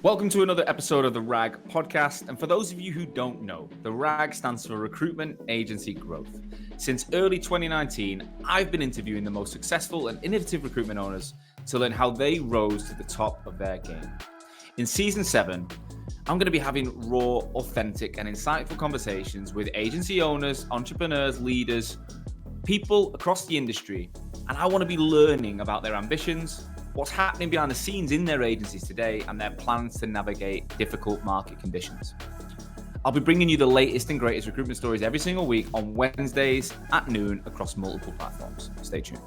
Welcome to another episode of the RAG podcast. And for those of you who don't know, the RAG stands for Recruitment Agency Growth. Since early 2019, I've been interviewing the most successful and innovative recruitment owners to learn how they rose to the top of their game. In season 7, I'm going to be having raw, authentic, and insightful conversations with agency owners, entrepreneurs, leaders, people across the industry. And I want to be learning about their ambitions, what's happening behind the scenes in their agencies today, and their plans to navigate difficult market conditions. I'll be bringing you the latest and greatest recruitment stories every single week on Wednesdays at noon across multiple platforms. Stay tuned.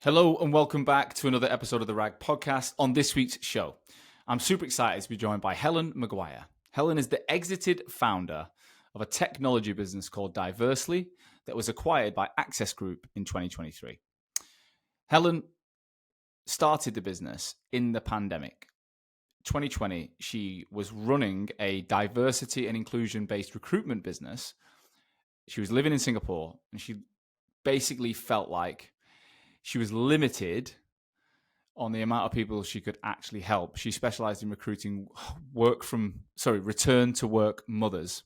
Hello and welcome back to another episode of the RAG podcast. On this week's show, I'm super excited to be joined by Helen McGuire. Helen is the exited founder of a technology business called Diversely that was acquired by Access Group in 2023. Helen started the business in the pandemic. 2020, she was running a diversity and inclusion-based recruitment business. She was living in Singapore, and she basically felt like she was limited on the amount of people she could actually help. She specialized in recruiting return to work mothers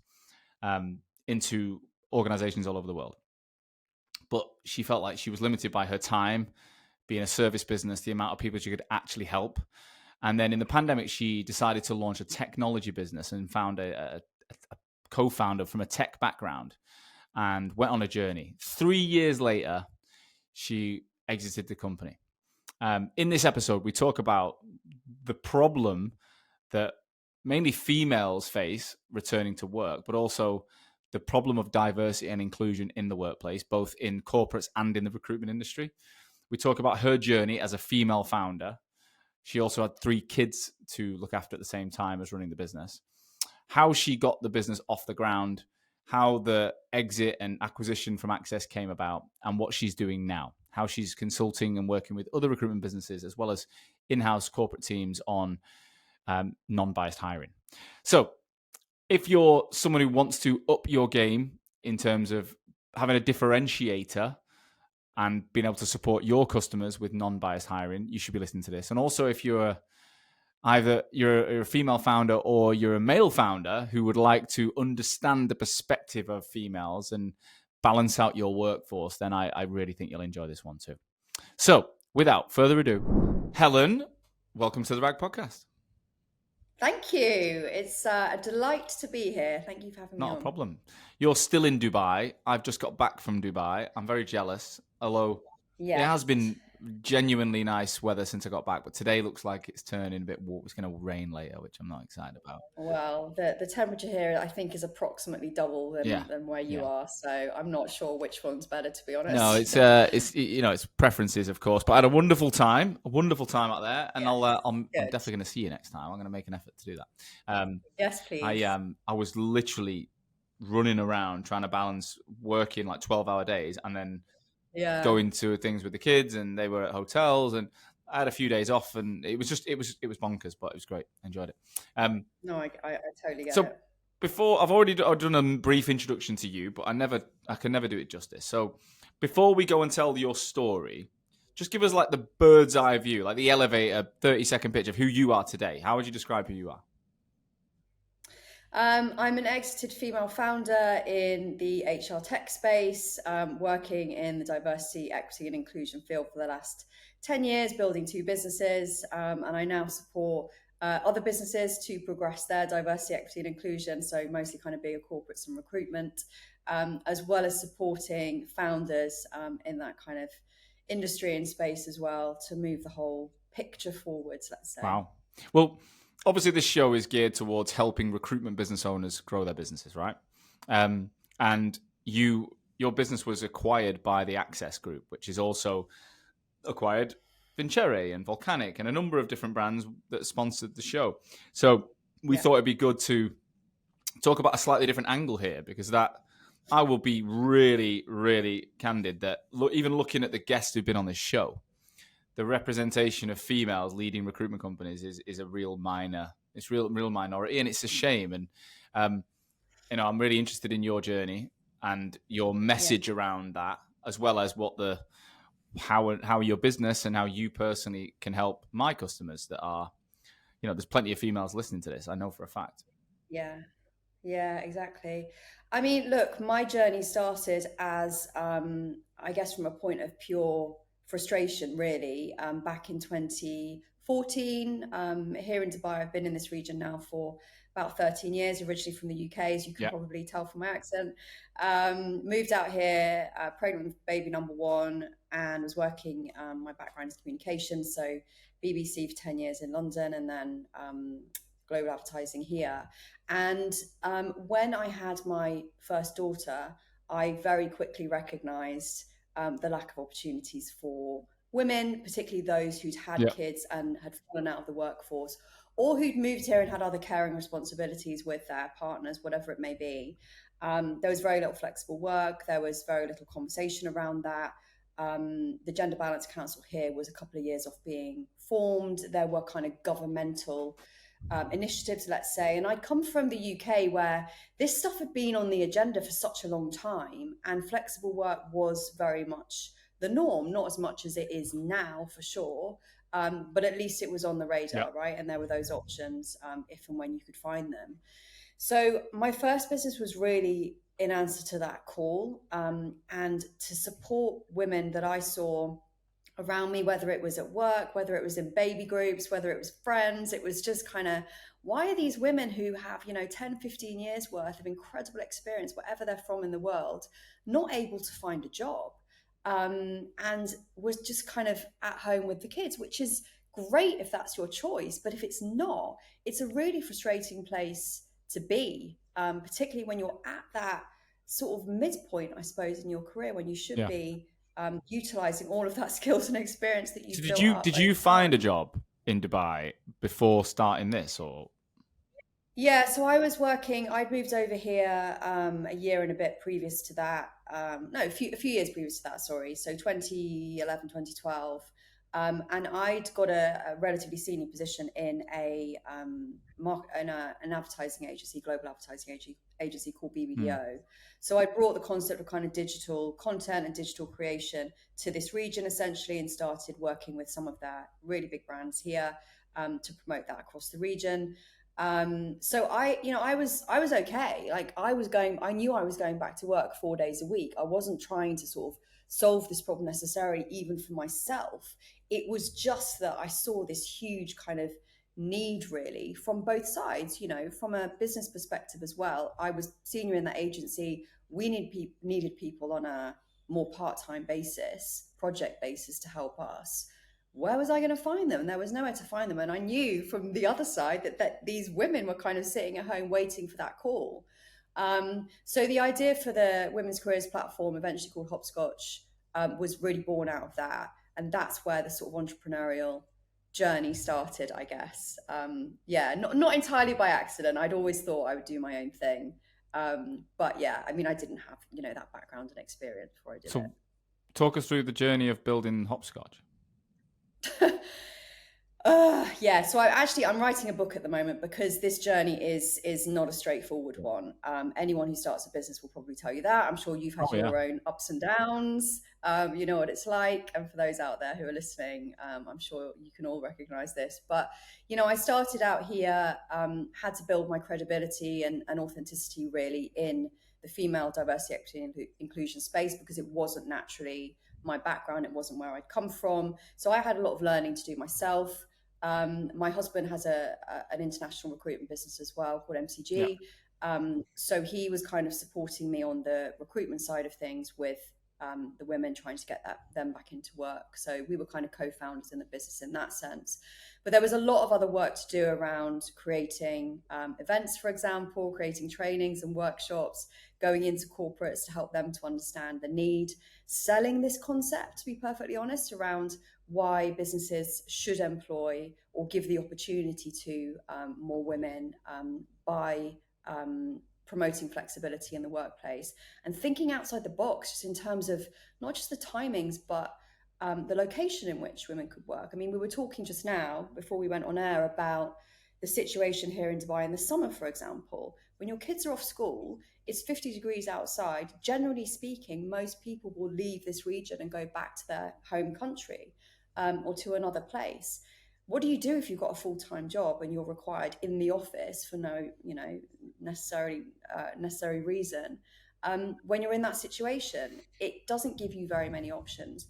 into organizations all over the world. But she felt like she was limited by her time, being a service business, the amount of people she could actually help. And then in the pandemic, she decided to launch a technology business and found a co-founder from a tech background and went on a journey. 3 years later, she exited the company. In this episode, we talk about the problem that mainly females face returning to work, but also the problem of diversity and inclusion in the workplace, both in corporates and in the recruitment industry. We talk about her journey as a female founder. She also had 3 kids to look after at the same time as running the business. How she got the business off the ground, how the exit and acquisition from Access came about, and what she's doing now. How she's consulting and working with other recruitment businesses as well as in-house corporate teams on non-biased hiring. So if you're someone who wants to up your game in terms of having a differentiator and being able to support your customers with non-biased hiring, you should be listening to this. And also, if you're a female founder or you're a male founder who would like to understand the perspective of females and balance out your workforce, then I really think you'll enjoy this one too. So, without further ado, Helen, welcome to the RAG podcast. Thank you. It's a delight to be here. Thank you for having me on. Not a problem. You're still in Dubai. I've just got back from Dubai. I'm very jealous, although it has been genuinely nice weather since I got back, but today looks like it's turning a bit warm. It's going to rain later, which I'm not excited about. Well, the temperature here, I think, is approximately double than where you are, so I'm not sure which one's better, to be honest. No, it's preferences, of course. But I had a wonderful time out there, and I'm definitely going to see you next time. I'm going to make an effort to do that. Yes, please. I was literally running around trying to balance working like 12-hour days and then going to things with the kids, and they were at hotels, and I had a few days off, and it was bonkers, but it was great. I enjoyed it. No, I totally get it. So before, I've done a brief introduction to you, but I can never do it justice. So before we go and tell your story, just give us like the bird's eye view, like the elevator 30-second pitch of who you are today. How would you describe who you are? I'm an exited female founder in the HR tech space, working in the diversity, equity, and inclusion field for the last 10 years, building 2 businesses, and I now support other businesses to progress their diversity, equity, and inclusion, so mostly kind of bigger corporates and recruitment, as well as supporting founders in that kind of industry and space as well to move the whole picture forwards, let's say. Wow. Well, obviously, this show is geared towards helping recruitment business owners grow their businesses, right? And your business was acquired by the Access Group, which is also acquired Vincere and Volcanic and a number of different brands that sponsored the show. So we thought it'd be good to talk about a slightly different angle here, because I will be really, really candid that even looking at the guests who've been on this show, the representation of females leading recruitment companies is a real minority, and it's a shame. And I'm really interested in your journey and your message around that, as well as how your business and how you personally can help my customers that are, there's plenty of females listening to this. I know for a fact. Yeah. Yeah, exactly. I mean, look, my journey started as, I guess, from a point of pure frustration, really, back in 2014. Here in Dubai, I've been in this region now for about 13 years, originally from the UK, as you can Yeah. probably tell from my accent. Moved out here, pregnant with baby number one, and was working, my background is communication, so BBC for 10 years in London, and then global advertising here. And when I had my first daughter, I very quickly recognized the lack of opportunities for women, particularly those who'd had Yeah. kids and had fallen out of the workforce, or who'd moved here and had other caring responsibilities with their partners, whatever it may be. There was very little flexible work. There was very little conversation around that. The Gender Balance Council here was a couple of years off being formed. There were kind of governmental initiatives, let's say. And I'd come from the UK where this stuff had been on the agenda for such a long time, and flexible work was very much the norm, not as much as it is now for sure. But at least it was on the radar, right? And there were those options if and when you could find them. So my first business was really in answer to that call, and to support women that I saw around me, whether it was at work, whether it was in baby groups, whether it was friends. It was just kind of, why are these women who have 10, 15 years worth of incredible experience, wherever they're from in the world, not able to find a job, and was just kind of at home with the kids, which is great if that's your choice. But if it's not, it's a really frustrating place to be, particularly when you're at that sort of midpoint, I suppose, in your career, when you should be utilizing all of that skills and experience that you've built up. Did you find a job in Dubai before starting this, or? Yeah, so I was working. I'd moved over here a year and a bit previous to that. No, a few years previous to that. Sorry, so 2011, 2012. And I'd got a relatively senior position in an advertising agency, global advertising agency called BBDO. So I brought the concept of kind of digital content and digital creation to this region essentially, and started working with some of their really big brands here to promote that across the region. So I was okay. Like I knew I was going back to work 4 days a week. I wasn't trying to sort of solve this problem necessarily, even for myself. It was just that I saw this huge kind of need really from both sides, from a business perspective as well. I was senior in that agency. We needed people on a more part-time basis, project basis to help us. Where was I going to find them? And there was nowhere to find them. And I knew from the other side that these women were kind of sitting at home waiting for that call. So the idea for the Women's Careers platform, eventually called Hopscotch, was really born out of that. And that's where the sort of entrepreneurial journey started, I guess. Not entirely by accident. I'd always thought I would do my own thing. But yeah, I mean, I didn't have, that background and experience before I did it. Talk us through the journey of building Hopscotch. So I'm writing a book at the moment, because this journey is not a straightforward one. Anyone who starts a business will probably tell you that. I'm sure you've had your own ups and downs. You know what it's like. And for those out there who are listening, I'm sure you can all recognize this. But, I started out here, had to build my credibility and authenticity really in the female diversity, equity, and inclusion space, because it wasn't naturally my background. It wasn't where I'd come from. So I had a lot of learning to do myself. My husband has an international recruitment business as well called MCG. So he was kind of supporting me on the recruitment side of things with the women, trying to get them back into work. So we were kind of co-founders in the business in that sense. But there was a lot of other work to do around creating events, for example, creating trainings and workshops, going into corporates to help them to understand the need, selling this concept, to be perfectly honest, around why businesses should employ or give the opportunity to more women by promoting flexibility in the workplace, and thinking outside the box, just in terms of not just the timings, but the location in which women could work. I mean, we were talking just now before we went on air about the situation here in Dubai in the summer, for example. When your kids are off school, it's 50 degrees outside. Generally speaking, most people will leave this region and go back to their home country or to another place. what do you do if you've got a full-time job and you're required in the office for no, necessary reason? When you're in that situation, it doesn't give you very many options.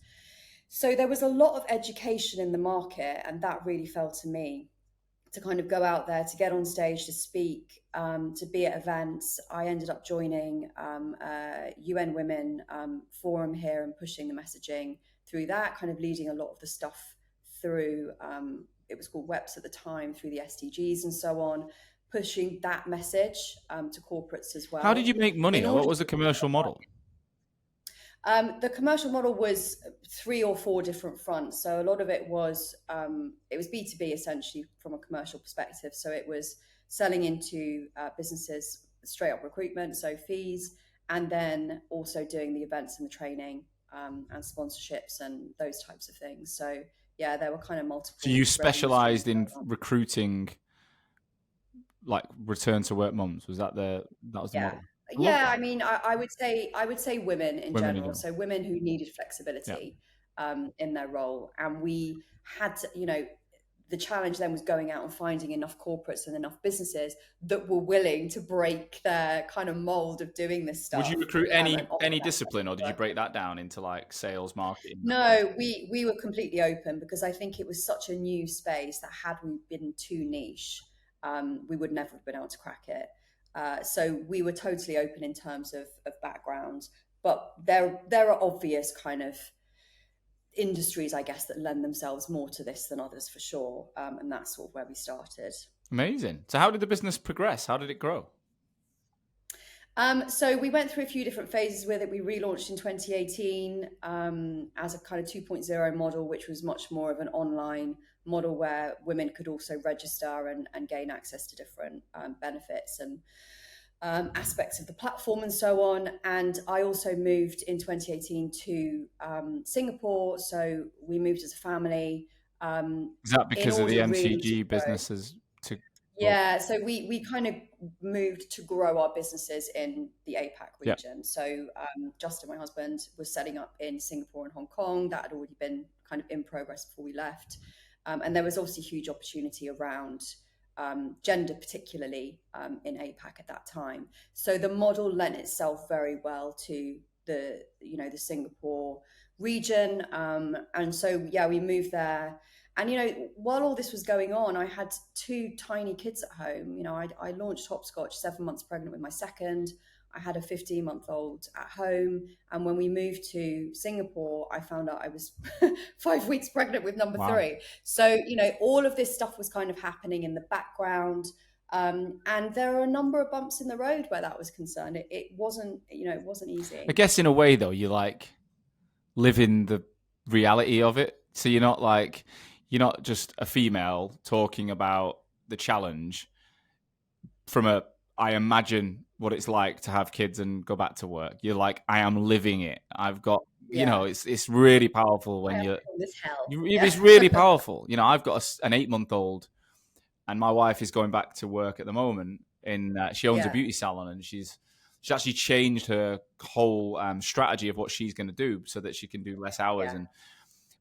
So there was a lot of education in the market, and that really fell to me to kind of go out there, to get on stage, to speak, to be at events. I ended up joining a UN Women forum here and pushing the messaging through that, kind of leading a lot of the stuff through, it was called WEPs at the time, through the SDGs and so on, pushing that message to corporates as well. How did you make money? What was the commercial model? The commercial model was 3 or 4 different fronts. So a lot of it was B2B essentially from a commercial perspective. So it was selling into businesses, straight up recruitment, so fees, and then also doing the events and the training and sponsorships and those types of things. So yeah, there were kind of multiple. So you specialized in recruiting, like return to work mums. Was that the model? Yeah, I mean, I would say women in general. So women who needed flexibility in their role, and we had to, the challenge then was going out and finding enough corporates and enough businesses that were willing to break their kind of mold of doing this stuff. Would you recruit any discipline, or did you break that down into like sales, marketing? No, we were completely open, because I think it was such a new space that had we been too niche, we would never have been able to crack it. So we were totally open in terms of background, but there are obvious kind of industries, I guess, that lend themselves more to this than others for sure. And that's sort of where we started. Amazing. So how did the business progress? How did it grow? So we went through a few different phases with it. We relaunched in 2018 as a kind of 2.0 model, which was much more of an online model where women could also register and gain access to different benefits and aspects of the platform and so on. And I also moved in 2018 to Singapore. So we moved as a family. Is that because of the MCG businesses? Yeah, so we kind of moved to grow our businesses in the APAC region. So Justin, my husband, was setting up in Singapore and Hong Kong. That had already been kind of in progress before we left. And there was obviously huge opportunity around gender, particularly in APAC at that time. So the model lent itself very well to the Singapore region. And so, yeah, we moved there. And, while all this was going on, I had 2 tiny kids at home. I launched Hopscotch 7 months pregnant with my second. I had a 15-month-old at home. And when we moved to Singapore, I found out I was 5 weeks pregnant with number 3. So, all of this stuff was kind of happening in the background. And there are a number of bumps in the road where that was concerned. It wasn't, it wasn't easy. I guess in a way, though, you like live in the reality of it. So you're not just a female talking about the challenge from I imagine what it's like to have kids and go back to work. You're like, I am living it. I've got, it's really powerful when it's really powerful. I've got an 8-month-old and my wife is going back to work at the moment she owns a beauty salon, and she's actually changed her whole strategy of what she's going to do so that she can do less hours.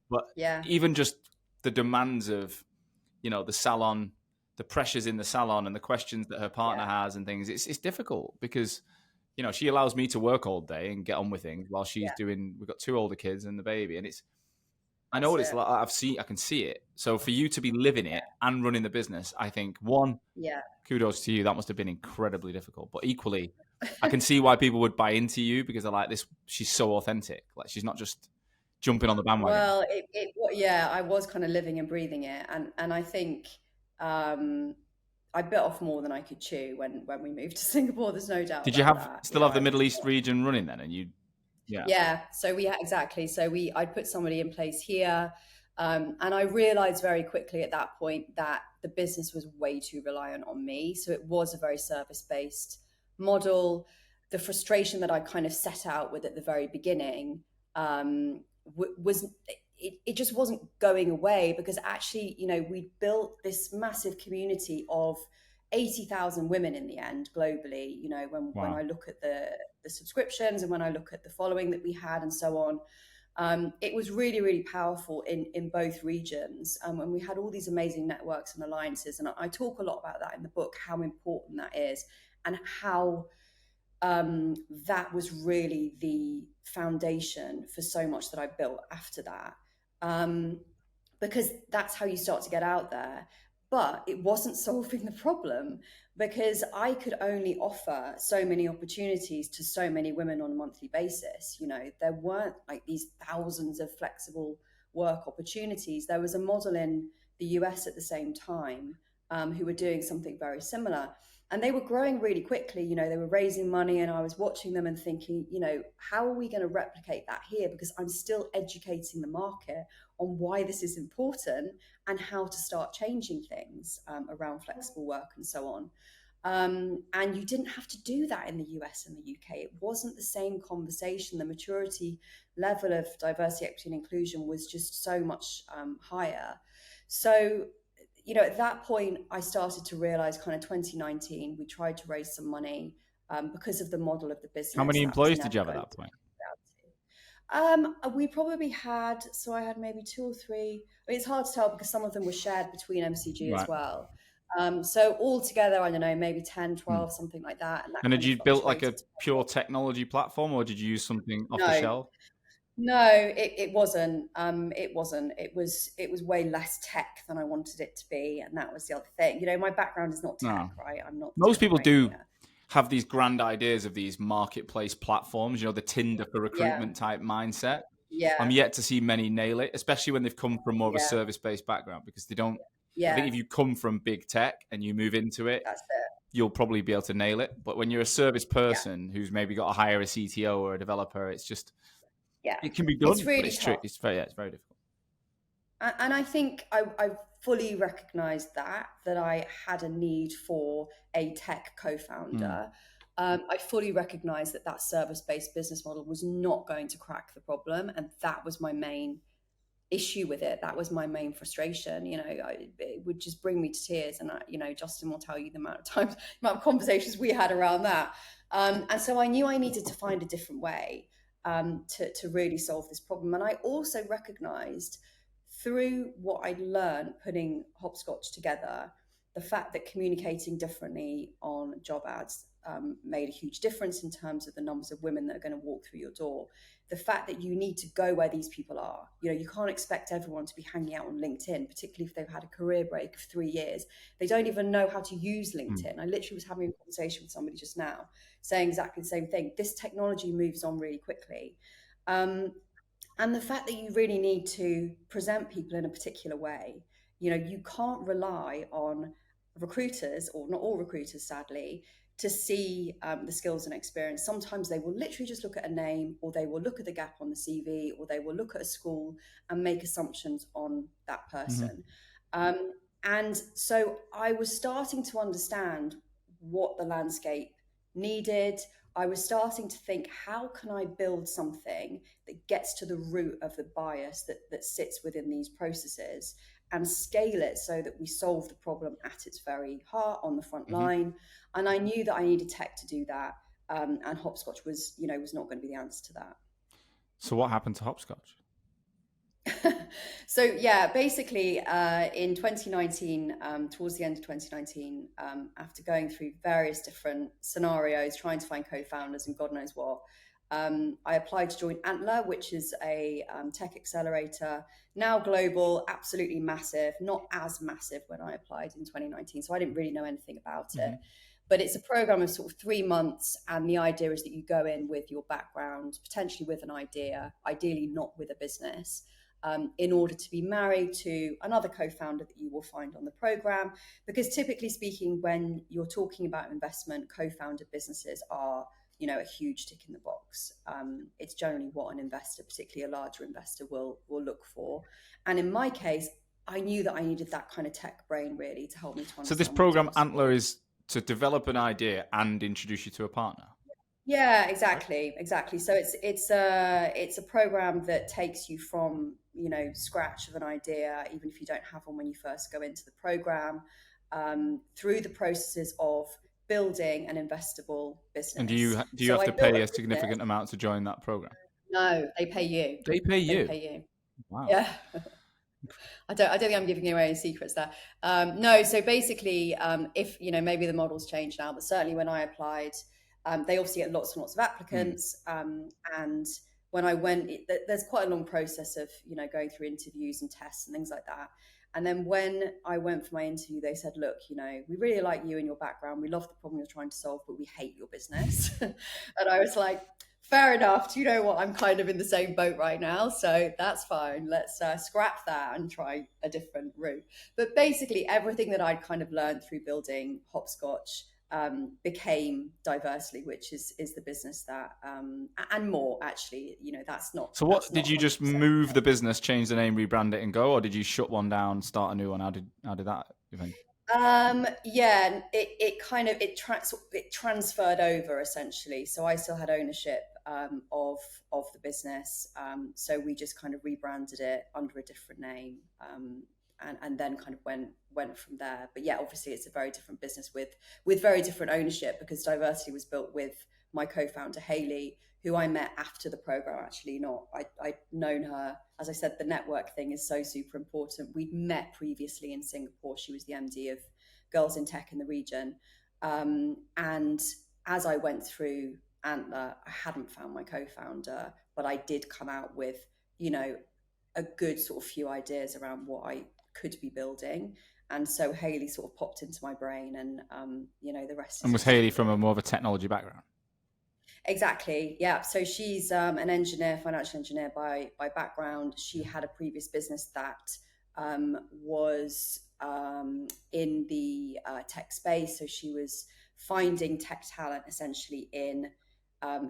But even just the demands of, the salon, the pressures in the salon and the questions that her partner has and things, it's difficult because, she allows me to work all day and get on with things while she's we've got 2 older kids and the baby. And I know what it's like. I can see it. So for you to be living it and running the business, I think kudos to you. That must have been incredibly difficult, but equally, I can see why people would buy into you because they're like, she's so authentic. Like she's not just jumping on the bandwagon. Well, I was kind of living and breathing it. And I think I bit off more than I could chew when we moved to Singapore. There's no doubt. Did you still have the Middle East region running then? And you, so we had, exactly. So I'd put somebody in place here. And I realized very quickly at that point that the business was way too reliant on me. So it was a very service-based model. The frustration that I kind of set out with at the very beginning it just wasn't going away, because actually, we built this massive community of 80,000 women in the end globally, when I look at the subscriptions and when I look at the following that we had and so on. It was really, really powerful in both regions. And we had all these amazing networks and alliances. And I talk a lot about that in the book, how important that is, and how that was really the foundation for so much that I built after that. Because that's how you start to get out there. But it wasn't solving the problem, because I could only offer so many opportunities to so many women on a monthly basis. There weren't like these thousands of flexible work opportunities. There was a model in the US at the same time who were doing something very similar. And they were growing really quickly. They were raising money, and I was watching them and thinking, how are we going to replicate that here? Because I'm still educating the market on why this is important and how to start changing things around flexible work and so on. And you didn't have to do that in the US and the UK. It wasn't the same conversation. The maturity level of diversity, equity, and inclusion was just so much higher. So, at that point, I started to realize, kind of 2019, we tried to raise some money because of the model of the business. How many employees did you have at that point? We probably had, so I had maybe 2 or 3. I mean, it's hard to tell because some of them were shared between MCG as well. So altogether, I don't know, maybe 10, 12, something like that. And had you built like a pure technology platform, or did you use something off the shelf? No, it wasn't. It wasn't. It was way less tech than I wanted it to be, and that was the other thing. My background is not tech, right? I'm not. Most people do have these grand ideas of these marketplace platforms, the Tinder for recruitment type mindset. Yeah. I'm yet to see many nail it, especially when they've come from more of a service-based background, because they don't. I think if you come from big tech and you move into it, that's it. You'll probably be able to nail it. But when you're a service person who's maybe got to hire a CTO or a developer, it's just it can be done. It's really but it's tough. It's very difficult. And I think I fully recognized that I had a need for a tech co-founder. I fully recognized that service-based business model was not going to crack the problem, and that was my main issue with it. That was my main frustration. It would just bring me to tears, and Justin will tell you the amount of conversations we had around that. And so I knew I needed to find a different way to really solve this problem. And I also recognized through what I'd learned putting Hopscotch together, the fact that communicating differently on job ads made a huge difference in terms of the numbers of women that are going to walk through your door. The fact that you need to go where these people are. You can't expect everyone to be hanging out on LinkedIn, particularly if they've had a career break of 3 years. They don't even know how to use LinkedIn. I literally was having a conversation with somebody just now saying exactly the same thing. This technology moves on really quickly. And the fact that you really need to present people in a particular way. You can't rely on recruiters, or not all recruiters, sadly, to see the skills and experience. Sometimes they will literally just look at a name, or they will look at the gap on the CV, or they will look at a school and make assumptions on that person. And so I was starting to understand what the landscape needed. I was starting to think, how can I build something that gets to the root of the bias that sits within these processes, and scale it so that we solve the problem at its very heart on the front line. And I knew that I needed tech to do that. And Hopscotch was not going to be the answer to that. So what happened to Hopscotch? So basically in 2019, towards the end of 2019, after going through various different scenarios, trying to find co-founders and God knows what, I applied to join Antler, which is a tech accelerator, now global, absolutely massive, not as massive when I applied in 2019. So I didn't really know anything about it. But it's a program of sort of 3 months. And the idea is that you go in with your background, potentially with an idea, ideally not with a business, in order to be married to another co-founder that you will find on the program. Because typically speaking, when you're talking about investment, co-founded businesses are a huge tick in the box. It's generally what an investor, particularly a larger investor, will look for. And in my case, I knew that I needed that kind of tech brain really to help me to understand. So this program, Antler, is to develop an idea and introduce you to a partner. Yeah, exactly. So it's a program that takes you from scratch of an idea, even if you don't have one when you first go into the program, through the processes of building an investable business. And do you have to pay a significant amount to join that program? No, they pay you. They pay They you. pay you. Wow. Yeah. I don't think I'm giving away any secrets there. No, so basically, if maybe the model's changed now, but certainly when I applied, they obviously get lots and lots of applicants, and when I went, there's quite a long process of going through interviews and tests and things like that. And then when I went for my interview, they said, "Look, we really like you and your background. We love the problem you're trying to solve, but we hate your business." And I was like, fair enough. Do you know what? I'm kind of in the same boat right now. So that's fine. Let's scrap that and try a different route. But basically, everything that I'd kind of learned through building Hopscotch became Diversely, which is the business that, and more actually, that's not. So what, did you just 100%. move the business, change the name, rebrand it and go, or did you shut one down, start a new one? How did that event? Yeah, it transferred over essentially. So I still had ownership of the business. So we just kind of rebranded it under a different name, and then kind of went from there. But yeah, obviously it's a very different business with very different ownership, because Diversity was built with my co-founder Hayley, who I met after the program. Actually, not I'd known her. As I said, the network thing is so super important. We'd met previously in Singapore. She was the MD of Girls in Tech in the region, and as I went through Antler, I hadn't found my co-founder, but I did come out with a good sort of few ideas around what I could be building. And so Hayley sort of popped into my brain, and the rest is. And was Hayley from a more of a technology background? Exactly. Yeah. So she's an engineer, financial engineer by background. She had a previous business that was in the tech space. So she was finding tech talent essentially in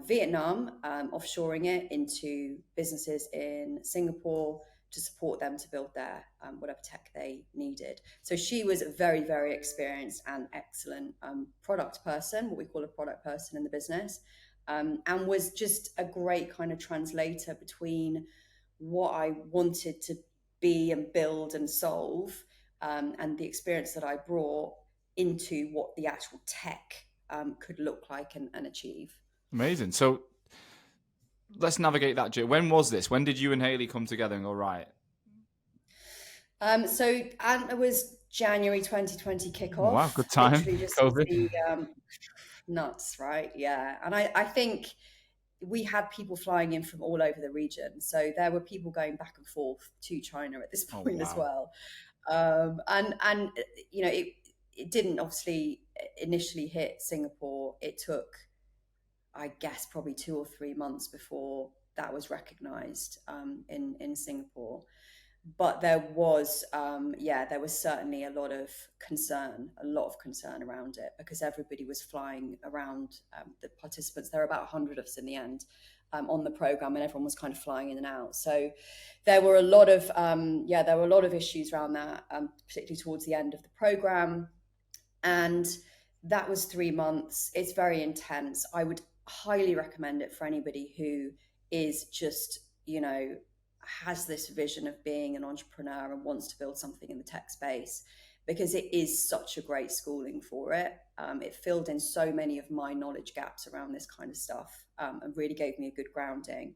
Vietnam, offshoring it into businesses in Singapore to support them to build their whatever tech they needed. So she was a very, very experienced and excellent product person, what we call a product person in the business. And was just a great kind of translator between what I wanted to be and build and solve, and the experience that I brought into what the actual tech could look like and achieve. Amazing. So let's navigate that journey. When was this? When did you and Hayley come together and go, right? So it was January 2020 kickoff. Wow, good time. Literally just COVID. Nuts, right? Yeah. And I think we had people flying in from all over the region. So there were people going back and forth to China at this point as well. And it didn't obviously initially hit Singapore. It took, I guess, probably 2 or 3 months before that was recognized in Singapore. But there was certainly a lot of concern around it, because everybody was flying around, the participants. There were about 100 of us in the end on the program, and everyone was kind of flying in and out. So there were a lot of issues around that, particularly towards the end of the program. And that was 3 months. It's very intense. I would highly recommend it for anybody who is just, has this vision of being an entrepreneur and wants to build something in the tech space, because it is such a great schooling for it. It filled in so many of my knowledge gaps around this kind of stuff, and really gave me a good grounding.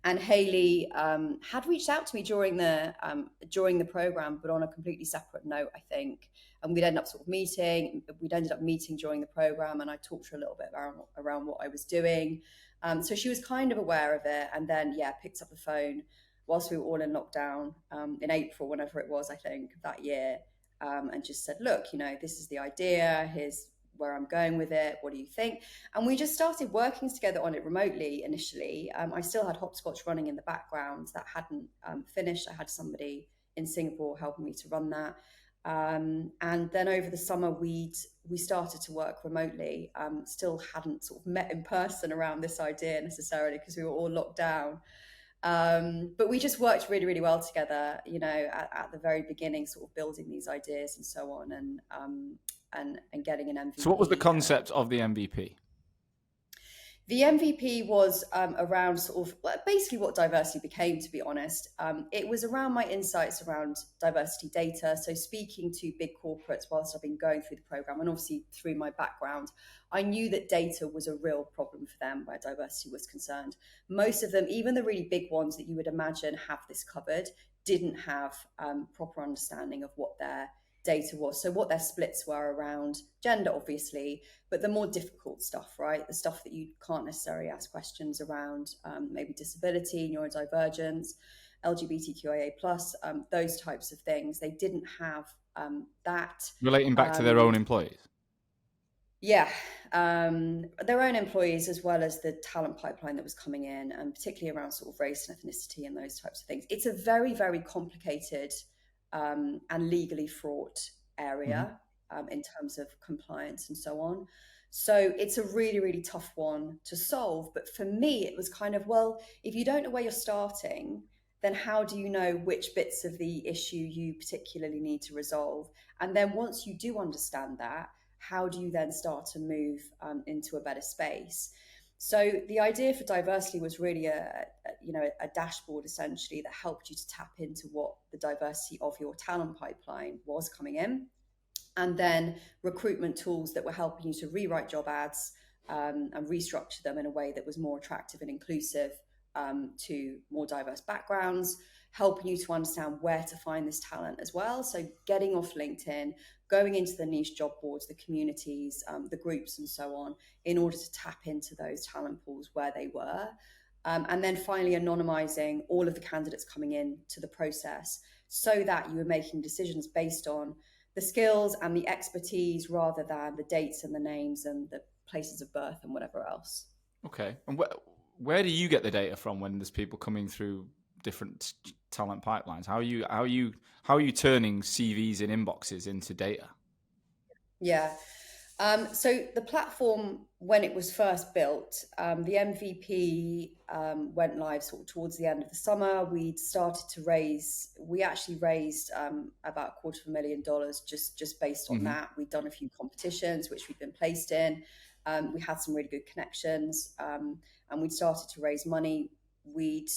And Hayley had reached out to me during the program, but on a completely separate note, I think. And we'd ended up meeting during the program, and I talked to her a little bit around what I was doing. So she was kind of aware of it, and then picked up the phone whilst we were all in lockdown in April, whenever it was, I think, that year, and just said, look, this is the idea, here's where I'm going with it, what do you think? And we just started working together on it remotely initially. I still had Hopscotch running in the background. That hadn't finished. I had somebody in Singapore helping me to run that. And then over the summer, we started to work remotely. Still hadn't sort of met in person around this idea necessarily, because we were all locked down. But we just worked really, really well together, at the very beginning, sort of building these ideas and so on, and getting an MVP. So what was the concept of the MVP? The MVP was around sort of basically what diversity became, to be honest. It was around my insights around diversity data. So, speaking to big corporates whilst I've been going through the program, and obviously through my background, I knew that data was a real problem for them where diversity was concerned. Most of them, even the really big ones that you would imagine have this covered, didn't have proper understanding of what their data was. So, what their splits were around gender, obviously, but the more difficult stuff, right? The stuff that you can't necessarily ask questions around, maybe disability, neurodivergence, LGBTQIA plus, those types of things. They didn't have that. Relating back to their own employees. Yeah, their own employees as well as the talent pipeline that was coming in, and particularly around sort of race and ethnicity and those types of things. It's a very, very complicated and legally fraught area in terms of compliance and so on. So it's a really, really tough one to solve. But for me, it was kind of, well, if you don't know where you're starting, then how do you know which bits of the issue you particularly need to resolve? And then once you do understand that, how do you then start to move into a better space? So the idea for diversity was really a dashboard essentially that helped you to tap into what the diversity of your talent pipeline was coming in, and then recruitment tools that were helping you to rewrite job ads and restructure them in a way that was more attractive and inclusive to more diverse backgrounds, helping you to understand where to find this talent as well. So getting off LinkedIn, going into the niche job boards, the communities, the groups and so on, in order to tap into those talent pools where they were. And then finally anonymizing all of the candidates coming in to the process so that you were making decisions based on the skills and the expertise rather than the dates and the names and the places of birth and whatever else. Okay. And where do you get the data from when there's people coming through different talent pipelines? How are you turning CVs in inboxes into data? Yeah. So the platform, when it was first built, the MVP went live sort of towards the end of the summer. We actually raised about $250,000 just based on that. We'd done a few competitions, which we'd been placed in. We had some really good connections, and we'd started to raise money. We'd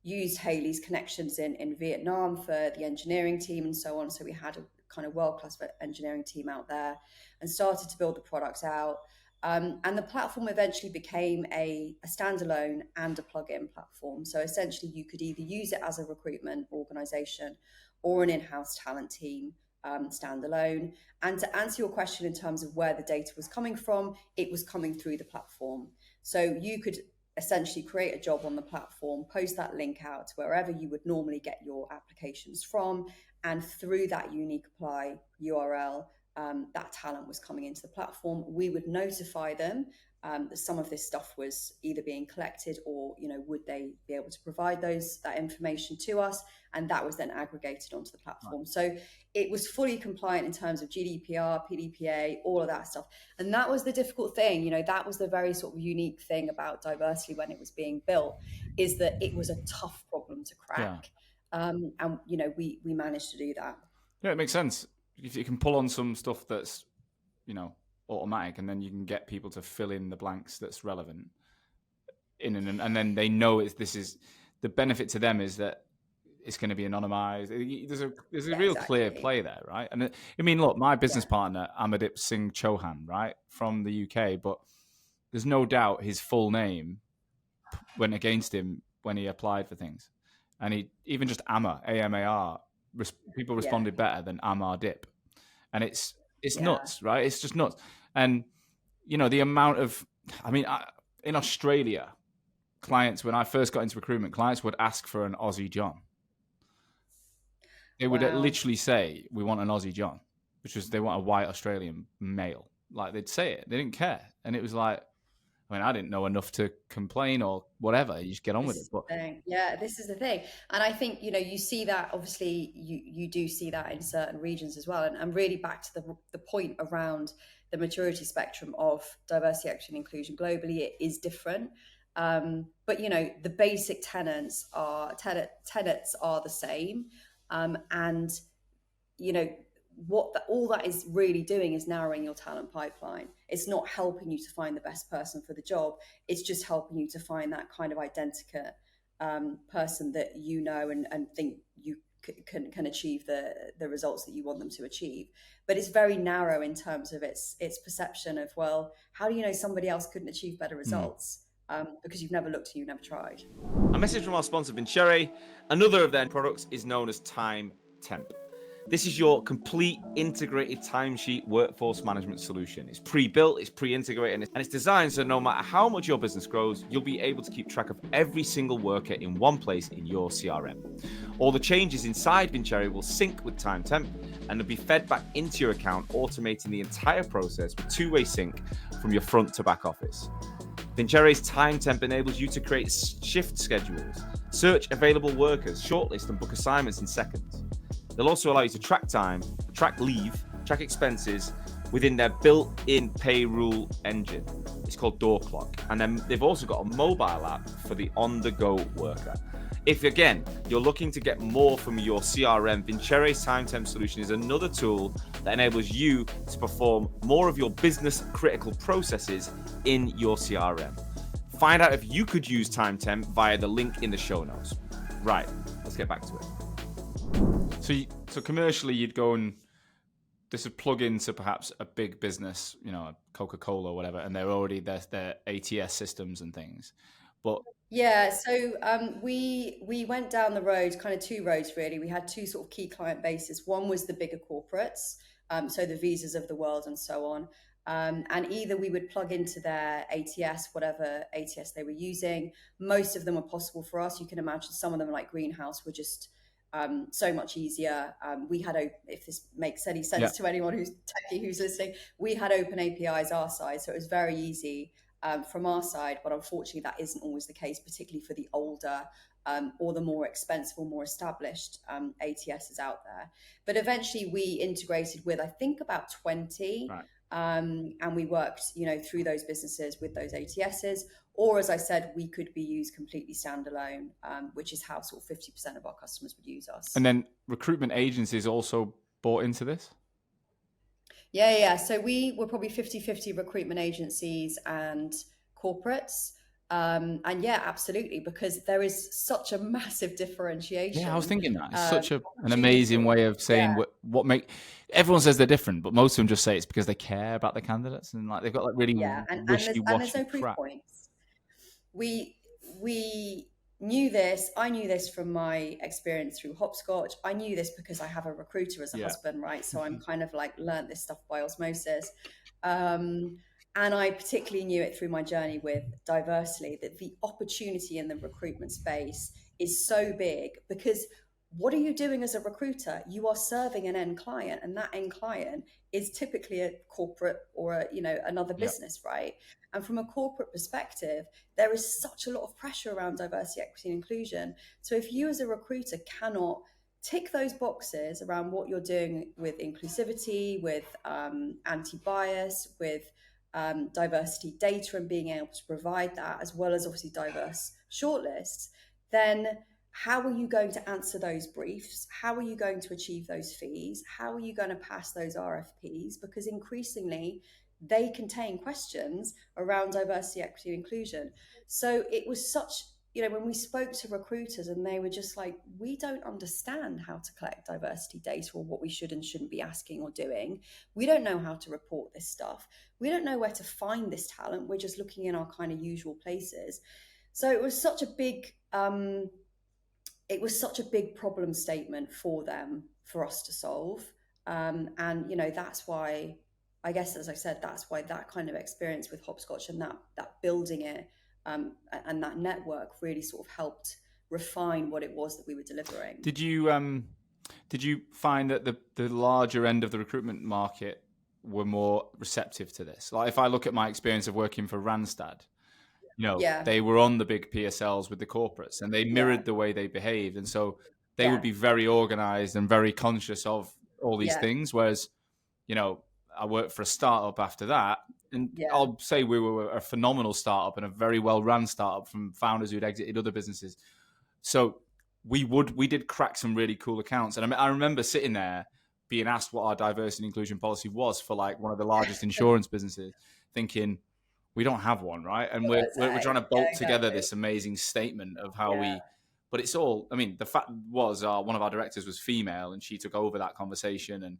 used Haley's connections in Vietnam for the engineering team and so on. So we had a kind of world-class engineering team out there and started to build the products out. And the platform eventually became a standalone and a plug-in platform. So essentially you could either use it as a recruitment organization or an in-house talent team standalone. And to answer your question in terms of where the data was coming from, it was coming through the platform. So you could essentially create a job on the platform, post that link out to wherever you would normally get your applications from, and through that unique apply URL, that talent was coming into the platform. We would notify them that some of this stuff was either being collected or, would they be able to provide that information to us? And that was then aggregated onto the platform. Right. So it was fully compliant in terms of GDPR, PDPA, all of that stuff. And that was the difficult thing. That was the very sort of unique thing about diversity when it was being built, is that it was a tough problem to crack. Yeah. And we managed to do that. Yeah, it makes sense. If you can pull on some stuff that's, automatic, and then you can get people to fill in the blanks that's relevant and then they know this is the benefit to them, is that it's going to be anonymized. There's a real clear play there, right? And I mean, look, my business partner, Amadip Singh Chauhan, right, from the UK, but there's no doubt his full name went against him when he applied for things. And he even just Amar, AMAR, people responded better than Amar Dip. And it's nuts, right? It's just nuts. And, the amount of, in Australia, clients, when I first got into recruitment, clients would ask for an Aussie John. They would literally say, we want an Aussie John, which was, they want a white Australian male. Like, they'd say it. They didn't care. And it was like, I didn't know enough to complain or whatever. You just get on with it. But yeah, this is the thing. And I think, you see that, obviously, you do see that in certain regions as well. And really back to the point around the maturity spectrum of diversity, equity, and inclusion globally, it is different. But, the basic tenets are the same. And, all that is really doing is narrowing your talent pipeline. It's not helping you to find the best person for the job. It's just helping you to find that kind of identical person that you know and think you can achieve the results that you want them to achieve. But it's very narrow in terms of its perception of, well, how do you know somebody else couldn't achieve better results? Because you've never looked and you've never tried. A message from our sponsor, Vincere. Another of their products is known as Time Temp. This is your complete integrated timesheet workforce management solution. It's pre-built, it's pre-integrated, and it's designed so no matter how much your business grows, you'll be able to keep track of every single worker in one place in your CRM. All the changes inside Vincere will sync with Time Temp and they'll be fed back into your account, automating the entire process with two-way sync from your front to back office. Vincere's Time Temp enables you to create shift schedules, search available workers, shortlist and book assignments in seconds. They'll also allow you to track time, track leave, track expenses within their built-in payroll engine. It's called Door Clock. And then they've also got a mobile app for the on-the-go worker. If, again, you're looking to get more from your CRM, Vincere's Time Temp solution is another tool that enables you to perform more of your business-critical processes in your CRM. Find out if you could use Time Temp via the link in the show notes. Right, let's get back to it. So commercially, you'd go and this would plug into perhaps a big business, a Coca-Cola or whatever, and they're already their ATS systems and things. But yeah, so we went down the road, kind of two roads really. We had two sort of key client bases. One was the bigger corporates, so the Visas of the world and so on. And either we would plug into their ATS, whatever ATS they were using. Most of them were possible for us. You can imagine some of them, like Greenhouse, were just so much easier. We had, if this makes any sense to anyone who's techie who's listening, we had open APIs our side, so it was very easy from our side. But unfortunately, that isn't always the case, particularly for the older or the more expensive or more established ATSs out there. But eventually, we integrated with, I think, about 20. Right. And we worked, through those businesses with those ATSs, or as I said, we could be used completely standalone, which is how sort of 50% of our customers would use us. And then recruitment agencies also bought into this? Yeah. So we were probably 50-50 recruitment agencies and corporates. And yeah, absolutely, because there is such a massive differentiation. Yeah, I was thinking that. It's such an amazing way of saying what everyone says they're different, but most of them just say it's because they care about the candidates and like they've got like really wishy-washy and there's no proof points. We knew this. I knew this from my experience through Hopscotch. I knew this because I have a recruiter as a husband, right? So I'm kind of like learned this stuff by osmosis. And I particularly knew it through my journey with Diversely, that the opportunity in the recruitment space is so big, because what are you doing as a recruiter? You are serving an end client, and that end client is typically a corporate or another business, right? And from a corporate perspective, there is such a lot of pressure around diversity, equity, and inclusion. So if you as a recruiter cannot tick those boxes around what you're doing with inclusivity, with anti-bias, with diversity data, and being able to provide that, as well as obviously diverse shortlists, then how are you going to answer those briefs? How are you going to achieve those fees? How are you going to pass those RFPs? Because increasingly they contain questions around diversity, equity, and inclusion. So it was such, when we spoke to recruiters and they were just like, we don't understand how to collect diversity data or what we should and shouldn't be asking or doing. We don't know how to report this stuff. We don't know where to find this talent. We're just looking in our kind of usual places. So it was such a big, problem statement for them, for us to solve. And, that's why, I guess, as I said, that's why that kind of experience with Hopscotch and that building it and that network really sort of helped refine what it was that we were delivering. Did you find that the larger end of the recruitment market were more receptive to this? Like if I look at my experience of working for Randstad, they were on the big PSLs with the corporates and they mirrored the way they behaved. And so they would be very organized and very conscious of all these things. Whereas, I worked for a startup after that. And I'll say we were a phenomenal startup and a very well-run startup from founders who'd exited other businesses. So we did crack some really cool accounts. And I remember sitting there being asked what our diversity and inclusion policy was for like one of the largest insurance businesses, thinking we don't have one, right? And we're trying to bolt together this amazing statement of how we. But it's all. I mean, the fact was one of our directors was female, and she took over that conversation,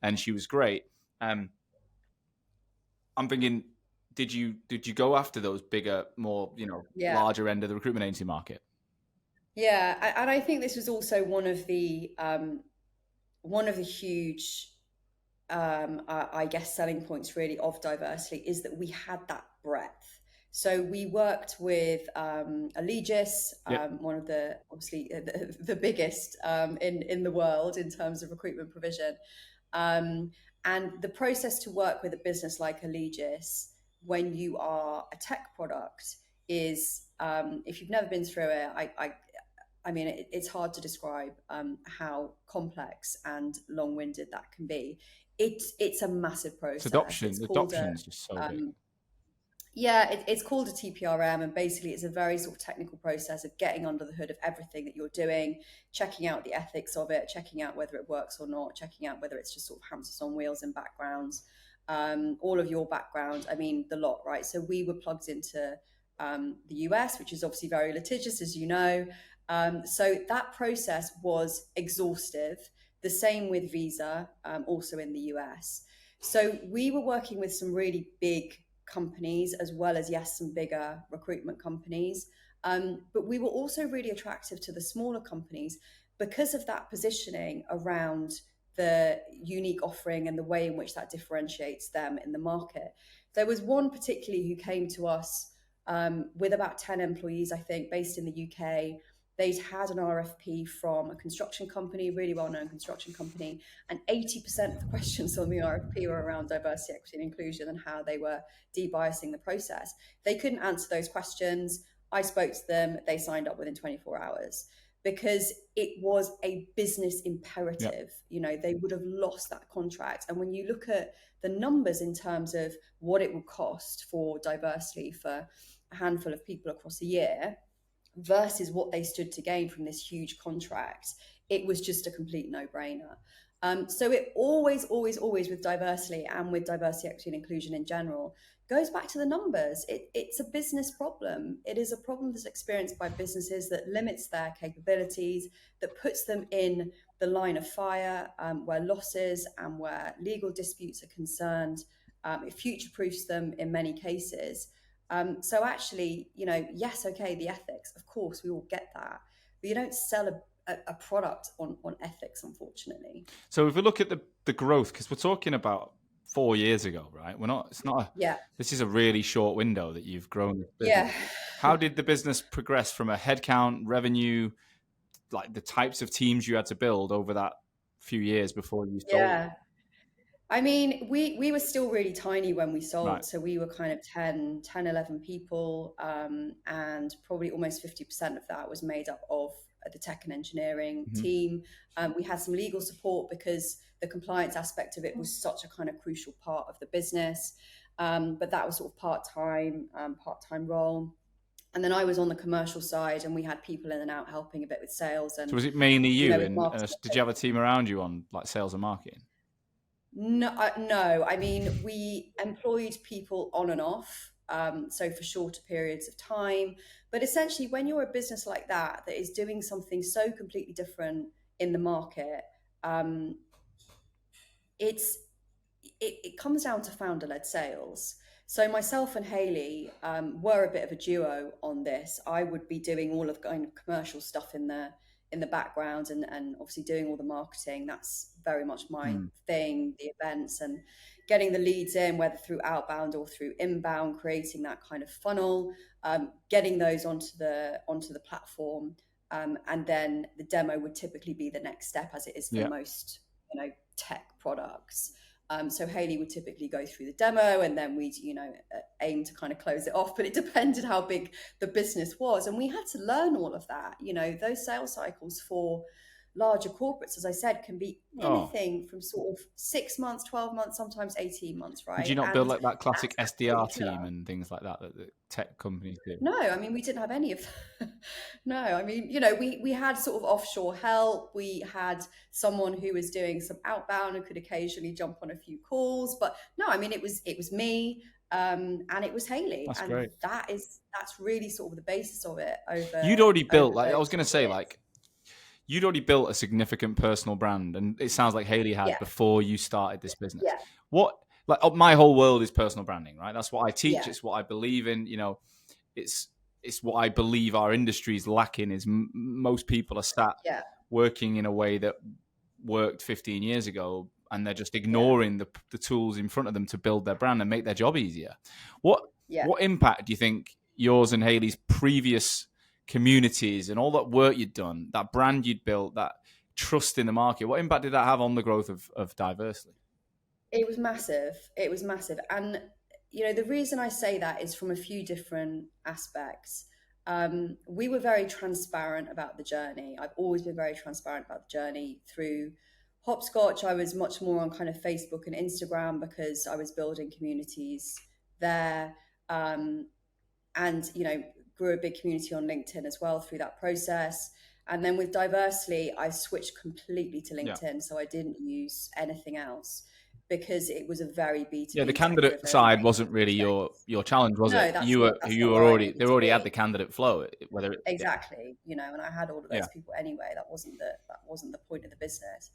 and she was great. I'm thinking, did you go after those bigger, more larger end of the recruitment agency market? Yeah, and I think this was also one of the huge, I guess, selling points really of diversity is that we had that breadth. So we worked with Allegis, one of the obviously the biggest in the world in terms of recruitment provision, and the process to work with a business like Allegis when you are a tech product is, if you've never been through it, I mean, it's hard to describe how complex and long-winded that can be. It's a massive process. Adoption is just so big. Yeah, it's called a TPRM, and basically it's a very sort of technical process of getting under the hood of everything that you're doing, checking out the ethics of it, checking out whether it works or not, checking out whether it's just sort of hamsters on wheels and backgrounds, all of your background. I mean, the lot, right? So we were plugged into the US, which is obviously very litigious, as you know. So that process was exhaustive. The same with visa, also in the US. So we were working with some really big companies, as well as, yes, some bigger recruitment companies. But we were also really attractive to the smaller companies because of that positioning around the unique offering and the way in which that differentiates them in the market. There was one particularly who came to us with about 10 employees, I think, based in the UK. They'd had an RFP from a construction company, really well-known construction company, and 80% of the questions on the RFP were around diversity, equity, and inclusion and how they were debiasing the process. They couldn't answer those questions. I spoke to them. They signed up within 24 hours because it was a business imperative. They would have lost that contract. And when you look at the numbers in terms of what it would cost for diversity for a handful of people across a year, versus what they stood to gain from this huge contract, it was just a complete no-brainer. So it always with diversity and with diversity, equity, and inclusion in general goes back to the numbers. It's a business problem. It is a problem that's experienced by businesses that limits their capabilities, that puts them in the line of fire, where losses and where legal disputes are concerned. It future-proofs them in many cases. So actually, yes, okay, the ethics, of course, we all get that, but you don't sell a product on ethics, unfortunately. So if we look at the growth, because we're talking about 4 years ago, right? This is a really short window that you've grown this business. Yeah. How did the business progress from a headcount, revenue, like the types of teams you had to build over that few years before you sold? Yeah. I mean, we were still really tiny when we sold. Right. So we were kind of 10, 11 people, and probably almost 50% of that was made up of the tech and engineering team. We had some legal support because the compliance aspect of it was such a kind of crucial part of the business. But that was sort of part-time role. And then I was on the commercial side, and we had people in and out helping a bit with sales. And so was it mainly you? And did you have a team around you on like sales and marketing? No. I mean, we employed people on and off, so for shorter periods of time. But essentially, when you're a business like that is doing something so completely different in the market, it comes down to founder-led sales. So myself and Hayley were a bit of a duo on this. I would be doing all of kind of commercial stuff in the background and obviously doing all the marketing. That's very much my thing, the events and getting the leads in, whether through outbound or through inbound, creating that kind of funnel, getting those onto the platform. And then the demo would typically be the next step, as it is for most tech products. So Hayley would typically go through the demo, and then we'd, aim to kind of close it off. But it depended how big the business was, and we had to learn all of that. Those sales cycles for larger corporates, as I said, can be anything from sort of 6 months, 12 months, sometimes 18 months, right? Did you not build like that classic that's SDR pretty killer. team and things like that that tech companies do? No, I mean, we didn't have any of that. No, I mean, we had sort of offshore help. We had someone who was doing some outbound and could occasionally jump on a few calls. But no, I mean, it was me, and it was Haley. That's and great. That's really sort of the basis of it. You'd already built, like I was those going to say, years. like you'd already built a significant personal brand, and it sounds like Haley had before you started this business. Yeah. What, like, my whole world is personal branding, right? That's what I teach. Yeah. It's what I believe in. It's what I believe our industry is lacking. Is most people are sat working in a way that worked 15 years ago, and they're just ignoring the tools in front of them to build their brand and make their job easier. What impact do you think yours and Haley's previous communities and all that work you'd done, that brand you'd built, that trust in the market, what impact did that have on the growth of Diversely? It was massive. It was massive. And, the reason I say that is from a few different aspects. We were very transparent about the journey. I've always been very transparent about the journey through Hopscotch. I was much more on kind of Facebook and Instagram because I was building communities there. And, grew a big community on LinkedIn as well through that process. And then with Diversely, I switched completely to LinkedIn. So I didn't use anything else because it was a very B2B. Yeah, the candidate side wasn't really your challenge, was it? They already had the candidate flow, exactly, and I had all of those people anyway. That wasn't the point of the business.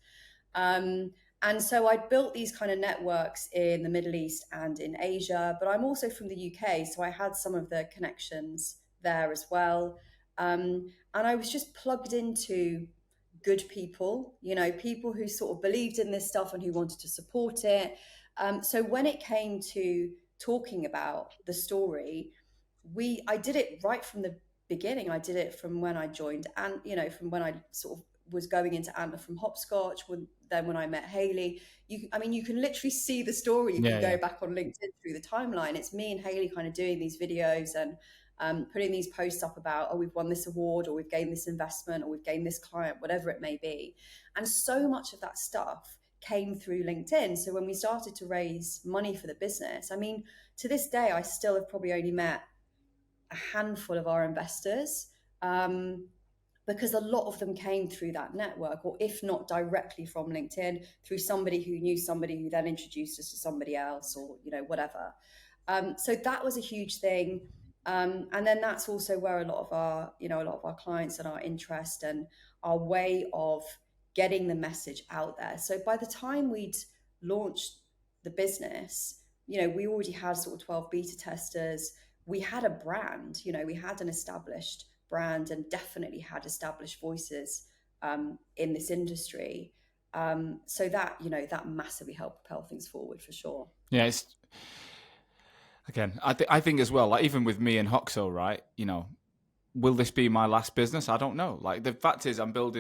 And so I built these kind of networks in the Middle East and in Asia, but I'm also from the UK, so I had some of the connections there as well. And I was just plugged into good people, people who sort of believed in this stuff and who wanted to support it. So when it came to talking about the story, I did it right from the beginning. I did it from when I joined, and from when I sort of was going into Antler from Hopscotch. Then when I met Haley, you can literally see the story. You can go back on LinkedIn through the timeline. It's me and Haley kind of doing these videos and putting these posts up about, we've won this award, or we've gained this investment, or we've gained this client, whatever it may be. And so much of that stuff came through LinkedIn. So when we started to raise money for the business, to this day, I still have probably only met a handful of our investors, because a lot of them came through that network, or if not directly from LinkedIn, through somebody who knew somebody who then introduced us to somebody else, or whatever. So that was a huge thing. And then that's also where a lot of our clients and our interest and our way of getting the message out there. So by the time we'd launched the business, we already had sort of 12 beta testers. We had a brand, we had an established brand and definitely had established voices in this industry. So that, that massively helped propel things forward for sure. Yeah, again, I think as well, like even with me and Hoxo, right? Will this be my last business? I don't know. Like the fact is, I've built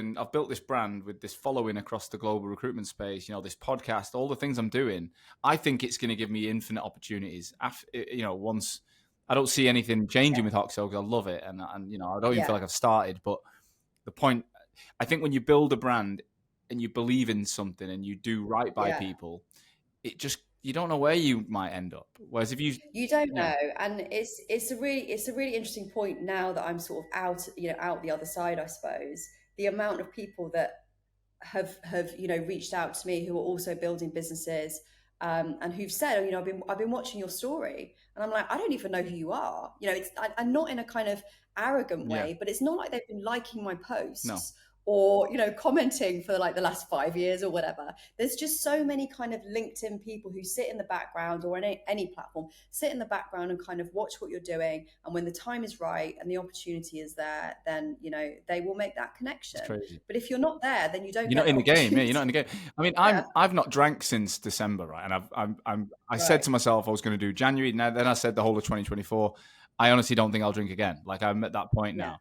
this brand with this following across the global recruitment space. This podcast, all the things I'm doing. I think it's going to give me infinite opportunities. Once I don't see anything changing with Hoxo because I love it, and I don't even feel like I've started. But the point, I think, when you build a brand and you believe in something and you do right by people, you don't know where you might end up. Whereas if you don't know, and it's a really interesting point now that I'm sort of out the other side, I suppose. The amount of people that have reached out to me who are also building businesses, and who've said, I've been watching your story, and I'm like, I don't even know who you are. I'm not in a kind of arrogant way, but it's not like they've been liking my posts. No. Or commenting for like the last 5 years or whatever. There's just so many kind of LinkedIn people who sit in the background, or on any platform, sit in the background and kind of watch what you're doing, and when the time is right and the opportunity is there, then they will make that connection. But if you're not there, then you're not in the game. You're not in the game. I've not drank since December, right? And I said to myself I was going to do January. Now then I said the whole of 2024. I honestly don't think I'll drink again. Like, I'm at that point now.